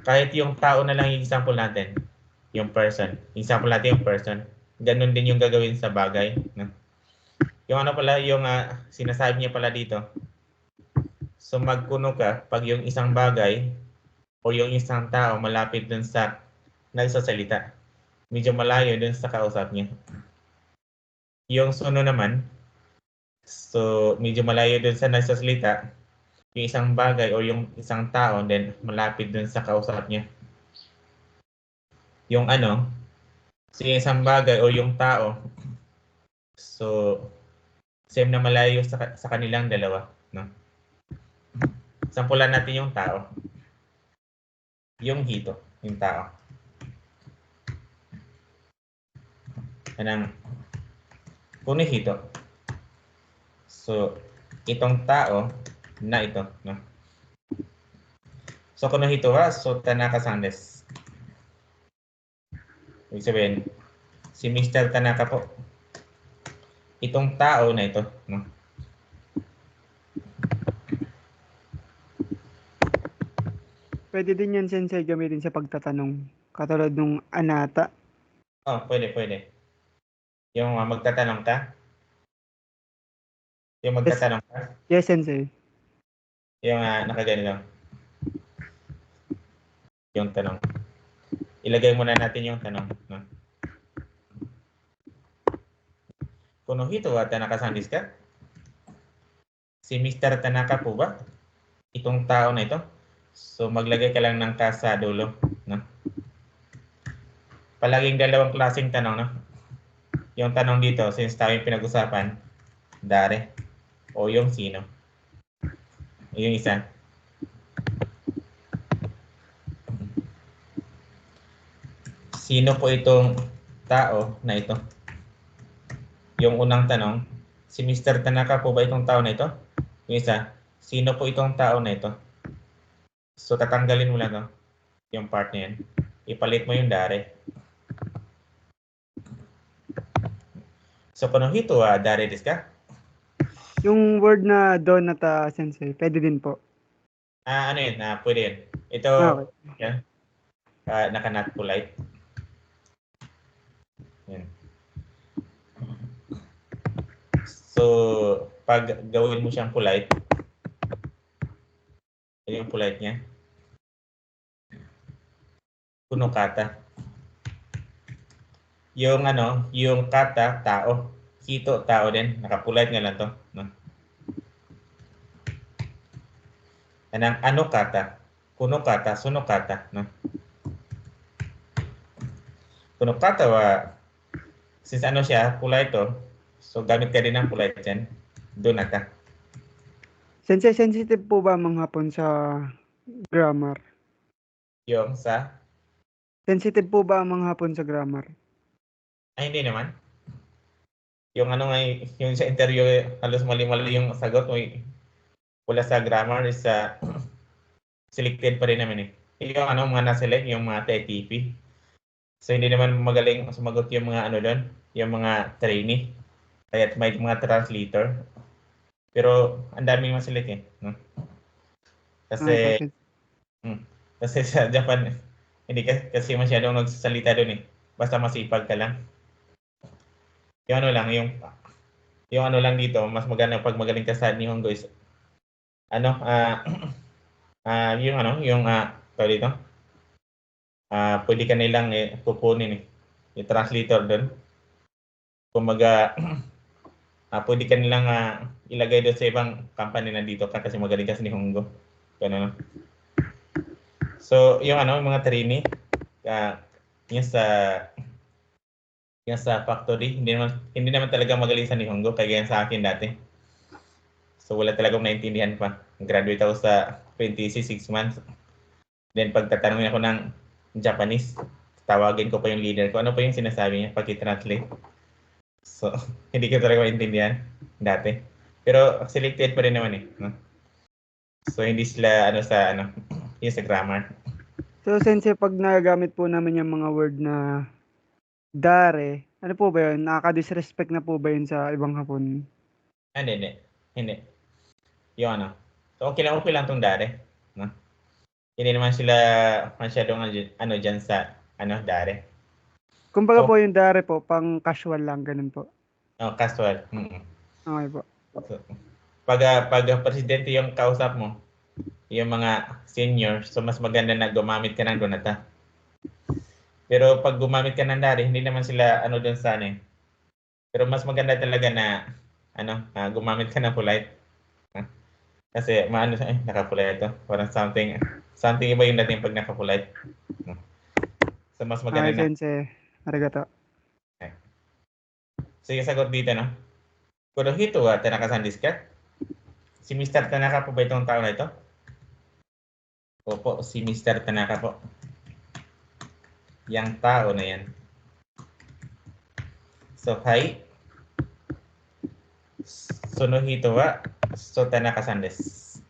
Kahit yung tao na lang yung example natin. Yung person. Example natin yung person. Ganun din yung gagawin sa bagay. No? Yung ano pala, yung sinasabi niya pala dito. So, magkuno ka pag yung isang bagay o yung isang tao malapit dun sa nagsasalita. Medyo malayo dun sa kausap niya. Yung suno naman, so medyo malayo dun sa nagsasalita. Yung isang bagay o yung isang tao then malapit dun sa kausap niya. Yung ano, so yung isang bagay o yung tao, so same na malayo sa kanilang dalawa. No? Sampulan natin yung tao. Yung hito, yung tao. Anong puno hito. So, itong tao na ito. No? So, kuno hito wa, so Tanaka-san desu. Ibig sabihin, si Mr. Tanaka po. Itong tao na ito. No? Pwede din yan, Sensei, gamitin sa pagtatanong. Katulad nung anata. Oh, pwede. Yung magtatanong ka? Yung magtatanong ka? Yes, Sensei. Yung nakaganito. Yung tanong. Ilagay muna natin yung tanong. No? Kuno hito wa Tanaka-san desu ka? Si Mr. Tanaka po ba? Itong tao na ito? So, maglagay ka lang ng ka sa dulo. No? Palaging dalawang klaseng tanong. No? Yung tanong dito, since tayo yung pinag-usapan, dare, o yung sino. Yung isa. Sino po itong tao na ito? Yung unang tanong, si Mr. Tanaka po ba itong tao na ito? Yung isa, sino po itong tao na ito? So, tatanggalin mo lang no? Yung part na yan. Ipalit mo yung dare. So, kuno hito wa dare desu ka? Yung word na donata, Sensei, pwede din po. Ano yun? Pwede yun. Ito, Okay. yan. Naka-not polite. Yan. So, pag gawin mo siyang polite, yung polite niya. kuno kata. Yung ano, yung kata, tao. Hito, tao din. Nakapulight nga lang to. No? Anang ano kata, kuno kata, suno kata. No? Kuno kata wa, since ano siya, polite to, so gamit ka din ng polite dyan. Doon na ka. Sensei, sensitive po ba ang mga Hapon sa grammar? Yung sa, Sensitive po ba ang mga Hapon sa grammar? ay hindi naman. Yung ano nga, yung sa interview, halos mali-mali yung sagot mo. Wala sa grammar is selected pa rin naman eh. Yung ano, mga na-select, yung mga TTP. So hindi naman magaling sumagot yung mga ano doon, yung mga trainee. Kaya may mga translator. Pero ang daming ma-select eh. No? Kasi, kasi sa Japan, hindi kasi masyadong nagsasalita doon eh. Basta masipag ka lang. Yung ano lang, yung ano lang dito, mas maganda pag magaling ka sa Nihongo is ano, yung ano, yung tawag dito, pwede ka nilang kukunin yung translator doon. Kumaga, pwede ka nilang ilagay doon sa ibang company na dito ka kasi magaling ka sa Nihongo. Ganun. So, yung ano, yung mga trainee, yung sa factory, hindi naman talaga magaling sa Nihongo, kaya sa akin dati. So, wala talagang naintindihan pa. Graduate ako sa 26 months. Then, pagtatanungin ako ng Japanese, tawagin ko pa yung leader ko. Ano pa yung sinasabi niya? Pag-translate. So, hindi ko talaga maintindihan dati. Pero, selected pa rin naman eh. No? So, hindi sila, yung sa grammar. So, Sensei, pag nagagamit po namin yung mga word na dare, ano po ba yun? Nakaka-disrespect na po ba yun sa ibang Hapon? Hindi. Yung ano. So, okay lang tong dare. No? Hindi naman sila masyadong dyan sa dare. Kumbaga po yung dare po, pang casual lang, ganun po. Casual. Okay po. So, pag presidente yung kausap mo, yung mga senior, so mas maganda na gumamit ka ng donata. Pero pag gumamit ka ng dare, hindi naman sila doon sa Pero mas maganda talaga na gumamit ka ng polite. Kasi naka-polite ito. Parang something iba yung dating pag naka-polite. So mas maganda na. Sensei. Arigato. Sige, sagot dito, no? Kurohito wa Tanaka-san desu ka? Si Mr. Tanaka po ba itong tao na ito? Opo, si Mr. Tanaka po. Yang tao na yan. So, hai. Sonohito wa Tanaka-san desu.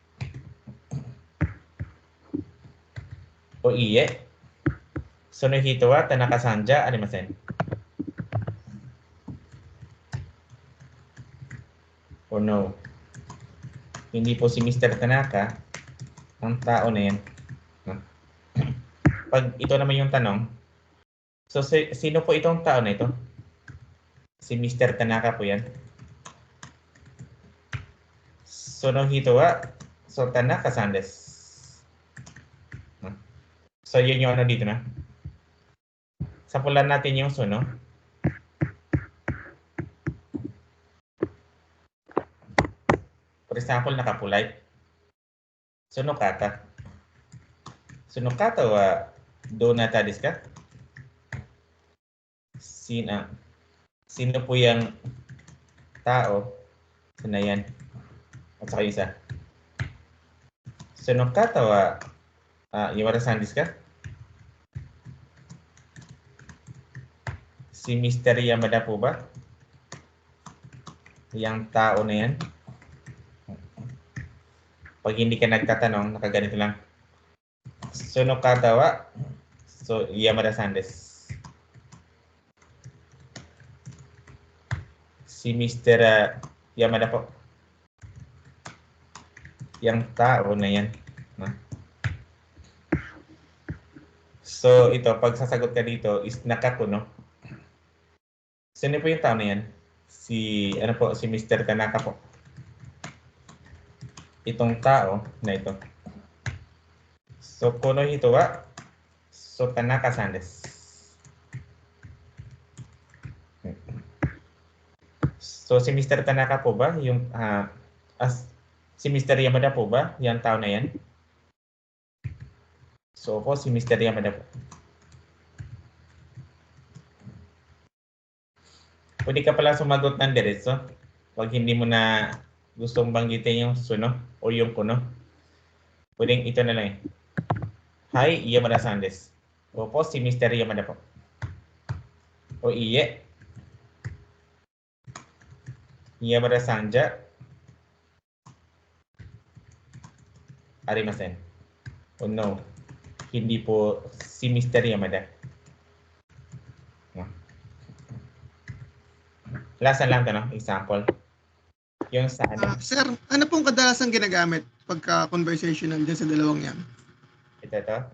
O iye. Sonohito wa Tanaka-san ja arimasen. O no. Hindi po si Mr. Tanaka ang tao na yan. Pag ito naman yung tanong, so sino po itong tao na ito? Si Mr. Tanaka po yan. Sonohito wa Tanaka-san desu. So yun yung dito na. Sapulan natin yung sono. For example, naka-polite. Sunokata. Sunokata wa donata desu ka? Sino po yung tao? Sino yan? At saka isa. Sunokata wa Iwara-san desu ka? Si Mr. Yamada po ba? Yang tao na yan? Pag hindi ka nagtatanong, nakaganito lang. Sunokata wa Yamada-san desu. Si Mr. Yamada po. Yang tao na yan. So, ito, pag sasagot ka dito, is nakakuno. Sino po yung tao na yan? Si Mr. Tanaka po. Itong tao na ito. So, kuno hito wa So, Tanaka-san desu. So, si Mr. Tanaka po ba? Yung, si Mr. Yamada po ba? Yung tao na yan? So, po, si Mr. Yamada po. Pwede ka pala sumagot ng diretso. Pag hindi mo na gustong banggitin yung suno o yung kuno. Pwedeng ito na lang eh. Hi, Yamada-san desu. Opo, si Mr. Yamada po. O iye. Yamada-san ja arimasen. O no. Hindi po si Mr. Yamada. No. Last lang to, no? Example. Yung sa ano? Sir, ano pong kadalasan ginagamit pagka conversational dyan sa dalawang yan? Ito.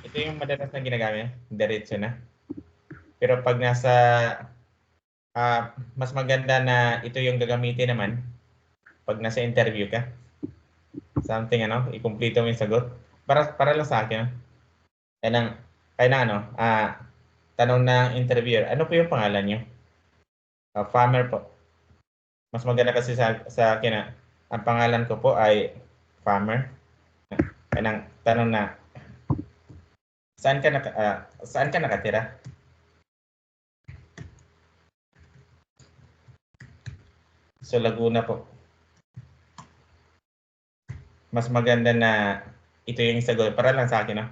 Ito yung madalas na ginagamit. Diretso na. Pero pag nasa mas maganda na ito yung gagamitin naman pag nasa interview ka. Something i-complete mo yung sagot. Para lang sa akin. Tanong ng interviewer, ano po yung pangalan nyo? Farmer po. Mas maganda kasi sa akin na ang pangalan ko po ay Farmer. Kaya tanong na, saan ka nakatira? So, Laguna po. Mas maganda na ito yung sagot. Para lang sa akin, no?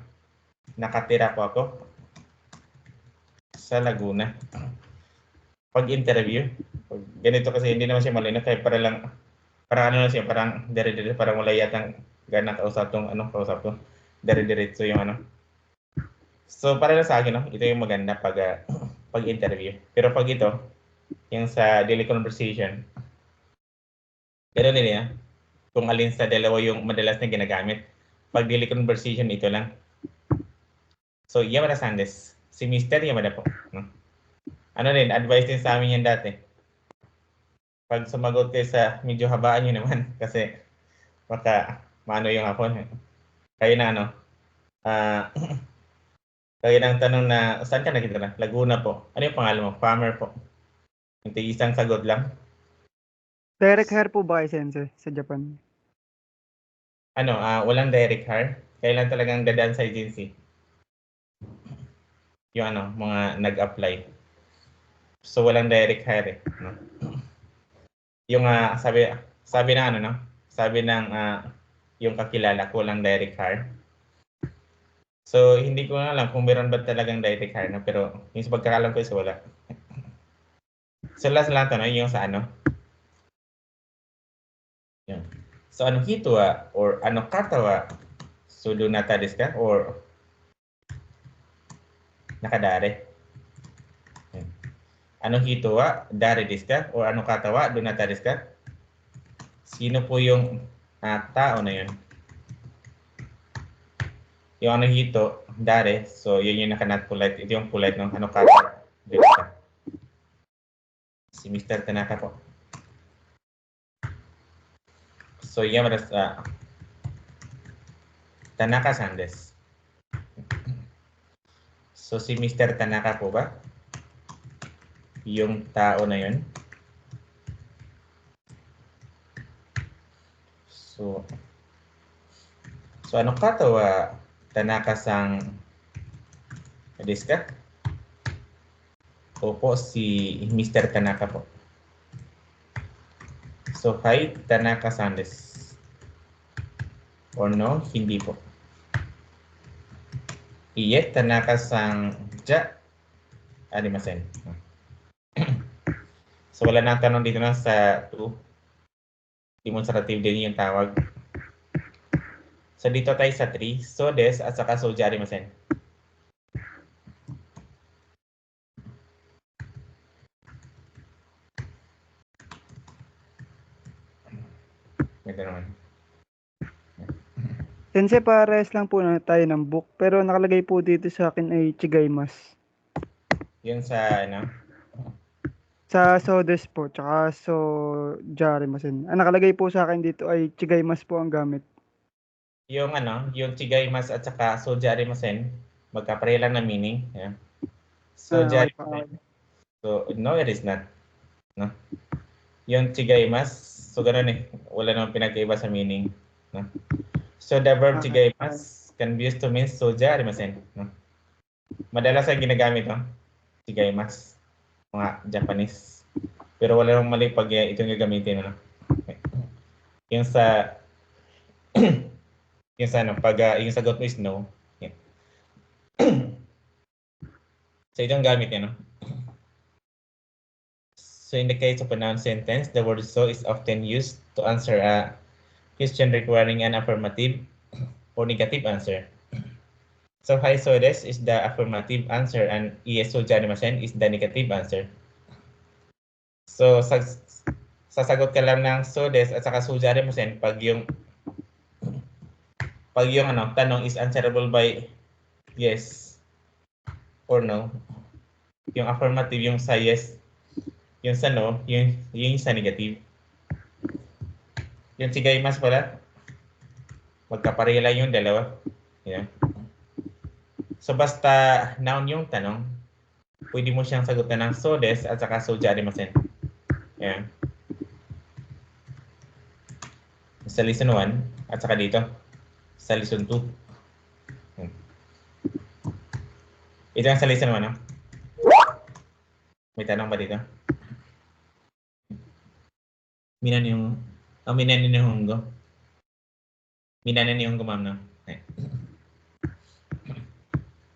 Nakatira po ako sa Laguna. Pag-interview, ganito kasi hindi naman siya malinaw. Kaya parang siya, parang dire-dire, parang wala yatang gana kausap ko. Dire-diretso yung So, para lang sa akin, no? Ito yung maganda pag-interview. Pero pag ito, yung sa daily conversation, pero nila, kung alin sa dalawa yung madalas na ginagamit. Pag daily conversation, ito lang. So, Yamada-san desu. Si Mr. Yamada po. No? Advice din sa amin yan dati. Pag sumagot kayo sa medyo habaan nyo naman kasi baka maano yung hapon. Kayo na kayo na ang tanong na, saan ka nakitira? Laguna po. Ano yung pangalan mo? Farmer po. Yung isang sagot lang. Direct hire po ba kayo, Sensei, sa Japan? Walang direct hire. Kailan talagang dadaan sa agency. Yung mga nag-apply. So, walang direct hire eh. No? Yung sabi ng sabi ng yung kakilala ko, walang direct hire. So, hindi ko na alam kung meron ba talagang direct hire, no? Pero yung sa pagkakalam ko is wala. So, last lang to, no? Yung sa Yan. So, hito wa or kata wa sudunata desu ka or nakadare? Hito wa dare desu ka or kata wa dunata desu ka? Sino po yung tao na yun? Yung hito, dare, so yun yung not polite. Ito yung polite ng kata desu ka? Si Mr. Tanaka po. So, Yamada-san, Tanaka-san desu. So, si Mr. Tanaka po ba? Yung tao na yun? So kata wa Tanaka-san desu ka? Opo, si Mr. Tanaka po. So, hi, Tanaka-san desu. Or no, hindi po. Iye, Tanaka-san ja arimasen. So, wala nang tanong dito na sa 2. Demonstrative din yung tawag. So, dito tayo sa 3. So, des at saka so ja arimasen. Ito naman. Sensei, pares lang po na tayo ng book. Pero nakalagay po dito sa akin ay chigaimas. Yun sa Sa sodes po, tsaka jarimasen. Ang nakalagay po sa akin dito ay chigaimas po ang gamit. yung yung chigaimasu at saka soja arimasen, magkapareho lang na meaning. Yeah. Soja Okay. arimasen. So, no, it is not. No? Yung chigaimasu, so ganun eh. Wala namang pinagkaiba sa meaning. No? So, the verb Okay. chigaimasu can be used to mean soja arimasen. No? Madalas ang ginagamit, no? Chigaimasu. Mga Japanese. Pero wala namang mali pag ito yung gagamitin. No? Okay. Yung sa yung sa pag yung sagot mo is no. Yeah. So, ito ang gamit niya, no? So, in the case of a noun sentence, the word so is often used to answer a question requiring an affirmative or negative answer. So, hi so des is the affirmative answer and yes so arimasen is the negative answer. So, sasagot ka lang ng so des at saka so arimasen pag yung tanong is answerable by yes or no. Yung affirmative yung sa yes, yung sa no, yung sa negative. Yung chigaimasu pala, magkapareha lang yung dalawa. Yeah. So, basta noun yung tanong, pwede mo siyang sagutan ng so des at saka so arimasen. Yeah. Sa lesson 1 at saka dito sa lesson 2. Ito ang sa lesson 1, no? May tanong ba dito? Minan yung Hunggo. Minan ni Hunggo, ma'am, no? Okay.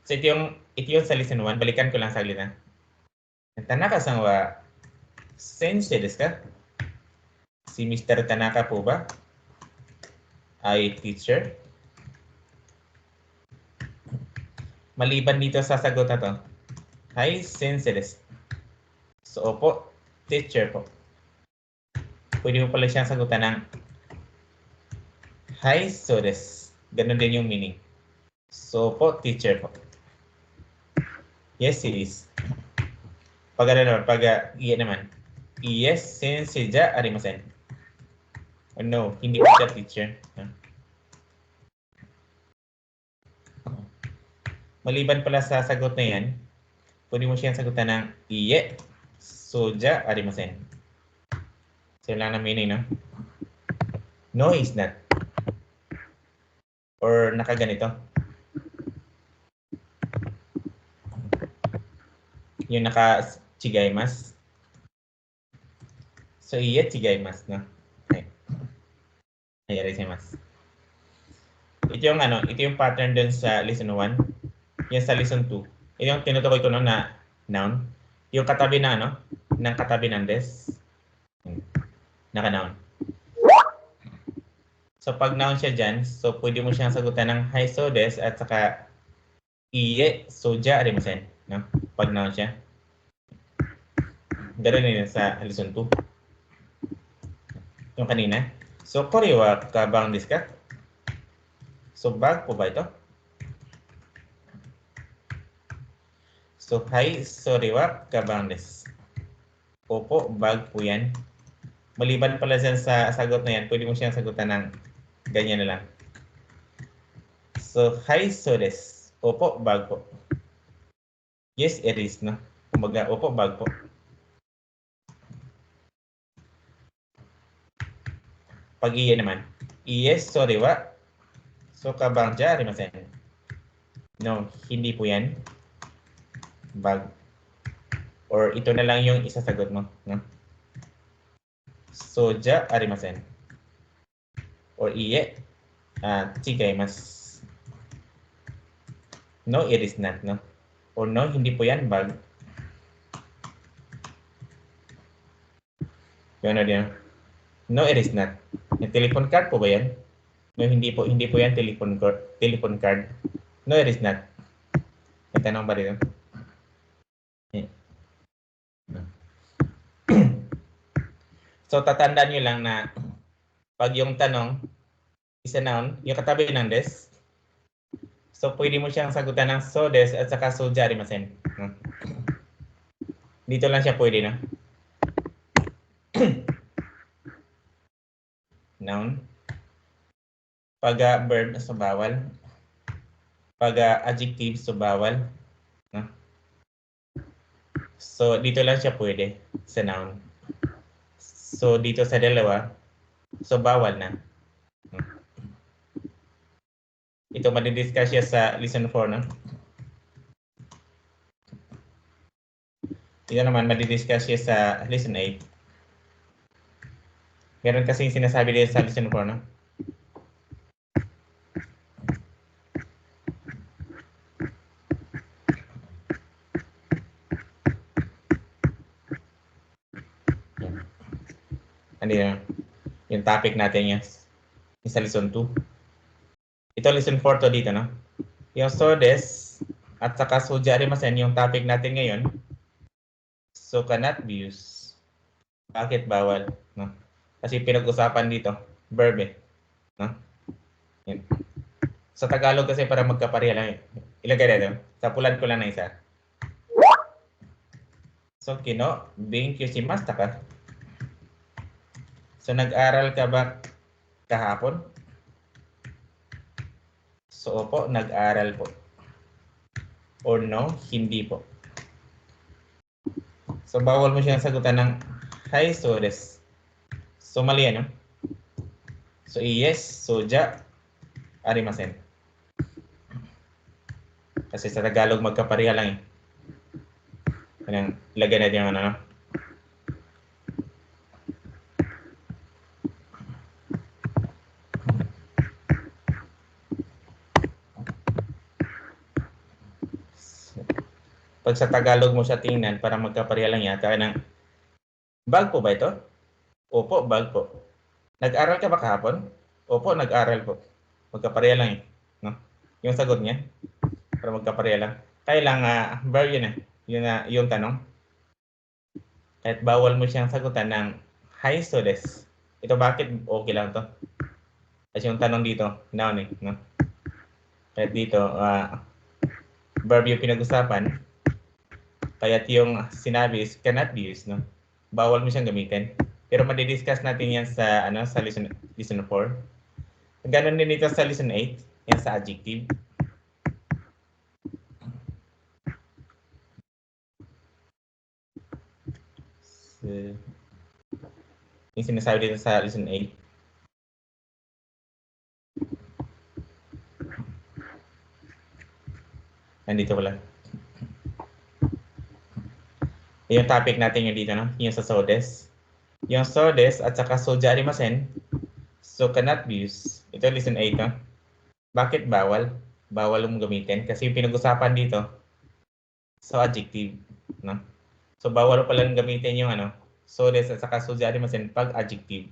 So, ito yung sa lesson 1. Balikan ko lang saglit, ha? Tanaka-san wa sensei desu ka? Si Mr. Tanaka po ba ay teacher? Maliban dito sa sagot na to, hi, sensei desu. So, opo, teacher po. Pwede mo pala siyang sagutan ng hi, so desu. Ganun din yung meaning. So, opo, teacher po. Yes, it is. Pag iya naman. Yes, sensei ja arimasen. Oh, no, hindi po siya teacher. Maliban pala sa sagot na yan, pwede mo siyang sagutan ng iye, soja arimasen. So, lang na meaning, no? No, is not. Or nakaganito. Yung naka-chigaimasu. So, iye, chigaimasu, no? Okay. Ayarimasu. Ito yung pattern dun sa lesson 1. Yan sa lesson 2. Ito yung tinutukoy ko na noun. Yung katabi na, ng katabi ng des. Naka-noun. So, pag noun siya dyan, so pwede mo siyang sagutan ng hi so des at saka iye soja arimasen. No? Pag noun siya. Ganun yun sa lesson 2. Yung kanina. So, kore wa kabang desu ka? So, bag po ba ito? So, hi, sorry wa kabang desu. Opo, bag po yan. Maliban pala dyan sa sagot na yan, pwede mo siyang sagutan ng ganyan na lang. So, hi, so desu. Opo, bag po. Yes, it is, no? Kumbaga, opo, bag po. Pag iye naman, yes, sorry wa. So, kabang ja arimasen. No, hindi po yan. Bag. Or ito na lang yung isasagot mo, no? Soja arimasen. Or iye, chigaimasu. No, it is not, no? Or no, hindi po yan, bag. Yun na din. No, it is not. Yung telephone card po ba yan? No, hindi po yan telephone card. No, it is not. May tanong ba dito? So, tatandaan nyo lang na pag yung tanong is a noun, yung katabi ng des, so pwede mo siyang sagutan ng so des at saka soja arimasen. No? Dito lang siya pwede, no? Noun. Pag verb, so bawal. Pag adjective, so bawal. No? So, dito lang siya pwede sa noun. So, dito sa dalawa, so bawal na. No? Ito, madidiscuss siya sa lesson 4, no? Ito naman, madidiscuss siya sa lesson 8. Meron kasing sinasabi dito sa lesson 4, no? Ano yun? Yung topic natin yung sa lesson 2. Ito lesson 4 to dito, no? Yung sodes at saka suja arimasen, yung topic natin ngayon. So, cannot be used. Bakit bawal? No? Kasi pinag-usapan dito, verb eh. No? Yan. Sa Tagalog kasi para magkapareha lang. Ilagay dito. Sapulan ko lang na isa. So, kino, being kyushimashita ka. So, nag-aral ka ba kahapon? So, opo, nag-aral po. Or no, hindi po. So, bawal mo siyang sagutan ng hi, so des. So, mali ano? So, yes, soja, arimasen. Kasi sa Tagalog magkapareha lang eh. Kanyang ilagay natin yung ano, no? Pag sa Tagalog mo siya tingnan, para magkapareha lang yan, kaya ng bag po ba ito? Opo, bag po. Nag-aral ka ba kahapon? Opo, nag-aral po. Magkapareha lang eh. No? Yung sagot niya, para magkapareha lang. Kaya lang, verb yun eh. Yung tanong. Kahit bawal mo siyang sagutan ng hi, so des. Ito bakit okay lang to? Kasi yung tanong dito, noun eh. No? Kahit dito, verb yung pinag-usapan. Kaya't yung sinabi is cannot be used, no? Bawal mo siyang gamitin. Pero madidiscuss natin yan sa sa lesson 4. Ganon din dito sa lesson 8, yan sa adjective. So, yung sinasabi dito sa lesson 8. Nandito pala. Yung topic natin yung dito, no? Yung sa sodes. Yung sodes at saka soja arimasen, so cannot be used. Ito lesson 8, no? Bakit bawal? Bawal mong gamitin. Kasi yung pinag-usapan dito, so adjective, no? So bawal palang gamitin yung sodes at saka soja arimasen pag adjective.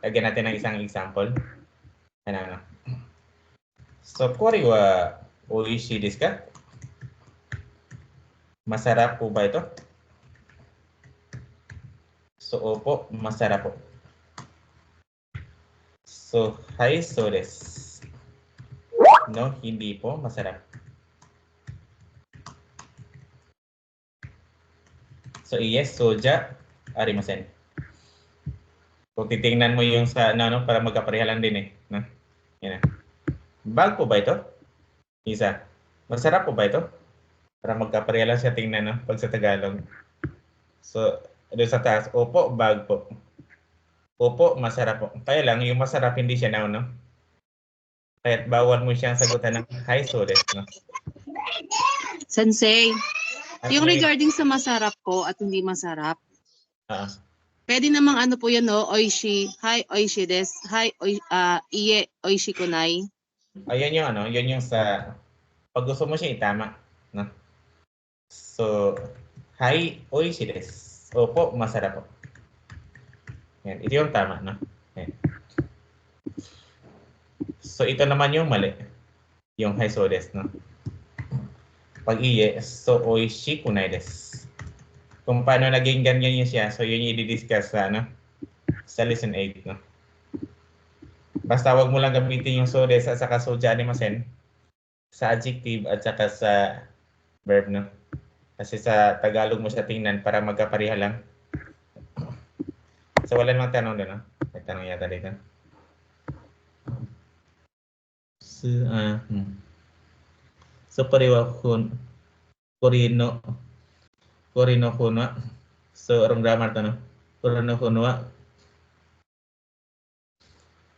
Lagyan natin ng isang example. Ano? So, kori wa oishii desu ka? Masarap po ba ito? So, opo, masarap po. So, hi, so des. No, hindi po, masarap. So, yes, soja, arimasen. Kung titingnan mo yung sa, para magkapareha lang din eh. No? Yan na. Bag po ba ito? Isa. Masarap po ba ito? Para magkapareha lang siya tingnan, no? Pag sa Tagalog. So, doon sa taas, opo, bag po. Opo, masarap po. Kaya lang, yung masarap hindi siya noun, no? Kaya't bawal mo siyang sagutan ng hi, so des, no? Sensei, yung regarding sa masarap po at hindi masarap, pwede namang po yan, no? Oishi, hi, oishi des, hi, iye, oishi kunai. Ayan yung yun yung sa, pag gusto mo siya itama, no? So, hi, oishi des. Opo, masarap po. Yan, ito yung tama, no? Yan. So, ito naman yung mali. Yung hi, so des, no? Pag iye, so oishi kunai des. Kung paano naging ganyan yun siya, so yun yung i-discuss sa, sa lesson 8, no? Basta wag mo lang gamitin yung so des at saka soja arimasen sa adjective at saka sa verb, no? Kasi sa Tagalog mo siya tingnan para magkapareha lang. So, wala namang tanong doon, no? May tanong yata dito. So koriwa korino kunwa. So wrong grammar to, no? Korino kunwa.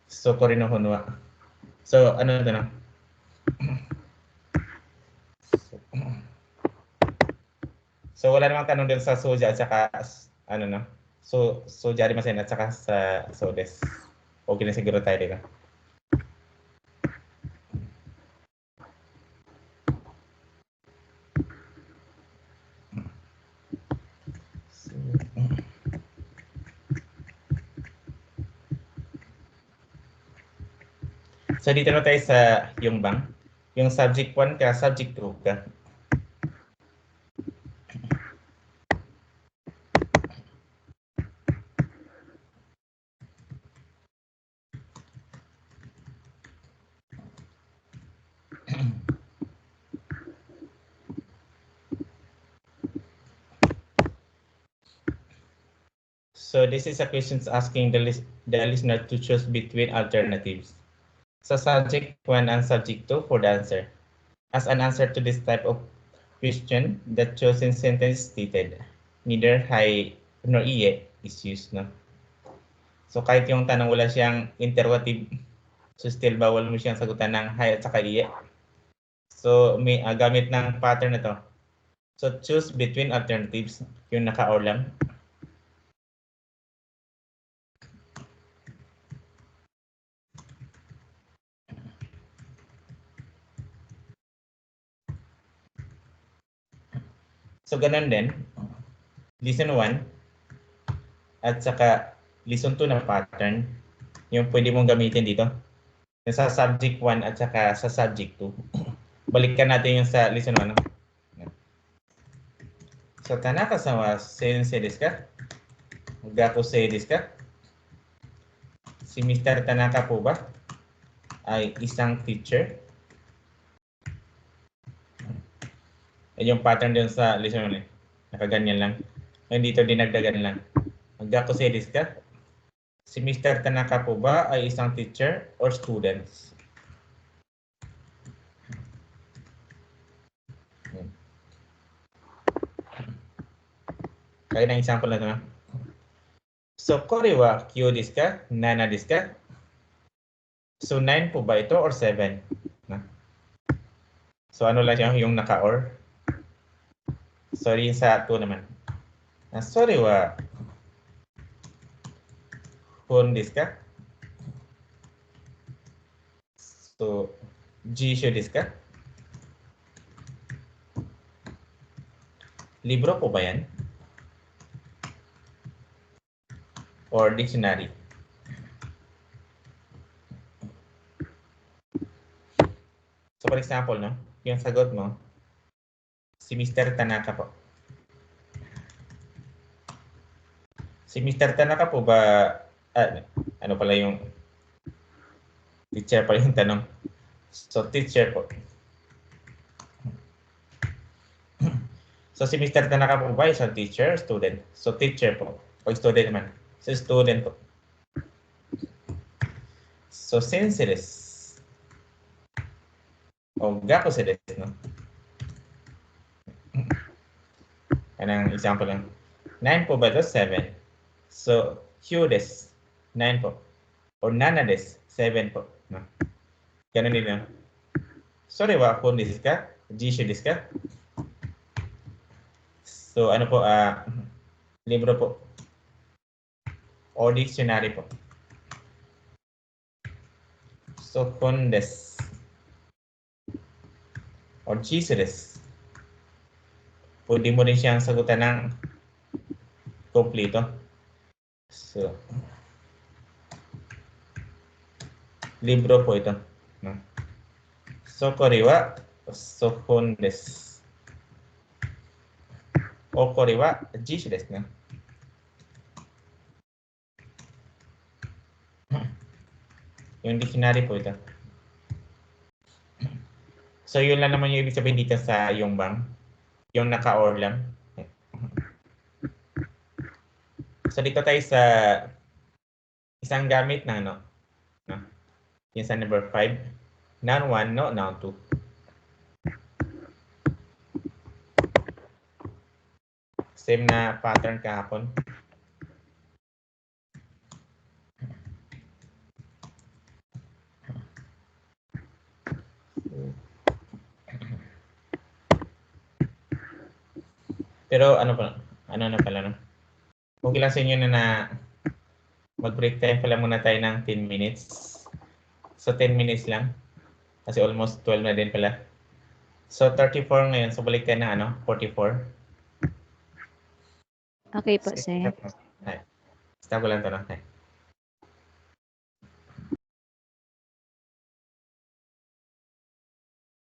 So korino kunwa. So ano to, no? So wala namang tanong dun sa soja at saka ano, no? So soja arimasen at saka sa sodes. Okay na siguro tayo dito. So dito na tayo sa yung bang. Yung subject 1 ka, subject 2 ka. So this is a question asking the listener to choose between alternatives. So subject 1 and subject 2 for the answer. As an answer to this type of question, the chosen sentence stated, neither hi nor iye is used, no? So kahit yung tanong wala siyang interrogative, so still bawal mo siyang sagutan ng hi at saka iye. So may gamit ng pattern na to. So choose between alternatives, yung naka-or lang. So ganun din, listen 1 at saka listen 2 na pattern, yung pwede mong gamitin dito. Yung sa subject 1 at saka sa subject 2. Balikan natin yung sa listen 1. So Tanaka-san wa sensei desu ka? Gakusei desu ka? Si Mr. Tanaka po ba ay isang teacher? Yung pattern din sa listen 1 eh. Nakaganyan lang. Ngayon dito dinagdagan lang. Gakusei desu ka? Si Mr. Tanaka po ba ay isang teacher or students? Kaya ng example na ito. So, kore wa kyo desu ka? Nana desu ka? So, 9 po ba ito or 7? So, ano lang yung naka-or? Sorry, sa 2 naman. Sorry wa hon desu ka? So, jisho desu ka? Libro po ba yan? Or dictionary? So, for example, no? Yung sagot mo, si Mr. Tanaka po. Si Mr. Tanaka po ba, ano pala yung teacher pala yung tanong. So, teacher po. So, si Mr. Tanaka po ba isang teacher, student? So, teacher po. Pag student naman. So, student po. So, sensei desu. O, gakusei desu, no? Anong example lang. 9 po ba ito? 7. So, hyo desu. 9 po. Or nana desu. 7 po. No? Ganun din, no? Sorry wa hon desu ka? Jisho desu ka? So, ano po? Libro po. O dictionary po. So, hon desu. Or jisho desu. Pwede mo rin siyang sagutan ng kompleto. So, libro po ito. No? So, kore wa hon desu. O kore wa jisho desu. No? Yung dictionary po ito. So, yun lang naman yung ibig sabihin dito sa yung bang. Yung naka-or lang. So, dito tayo sa isang gamit na, no? Yung sa number 5 Noun 1, no, noun 2. Same na pattern kahapon. Pero ano na pala, no? Okay lang sa inyo na mag-break time pala muna tayo ng 10 minutes. So 10 minutes lang. Kasi almost 12 na din pala. So 34 ngayon. So balik tayo ng 44. Okay po, sir. Stop ko lang ito.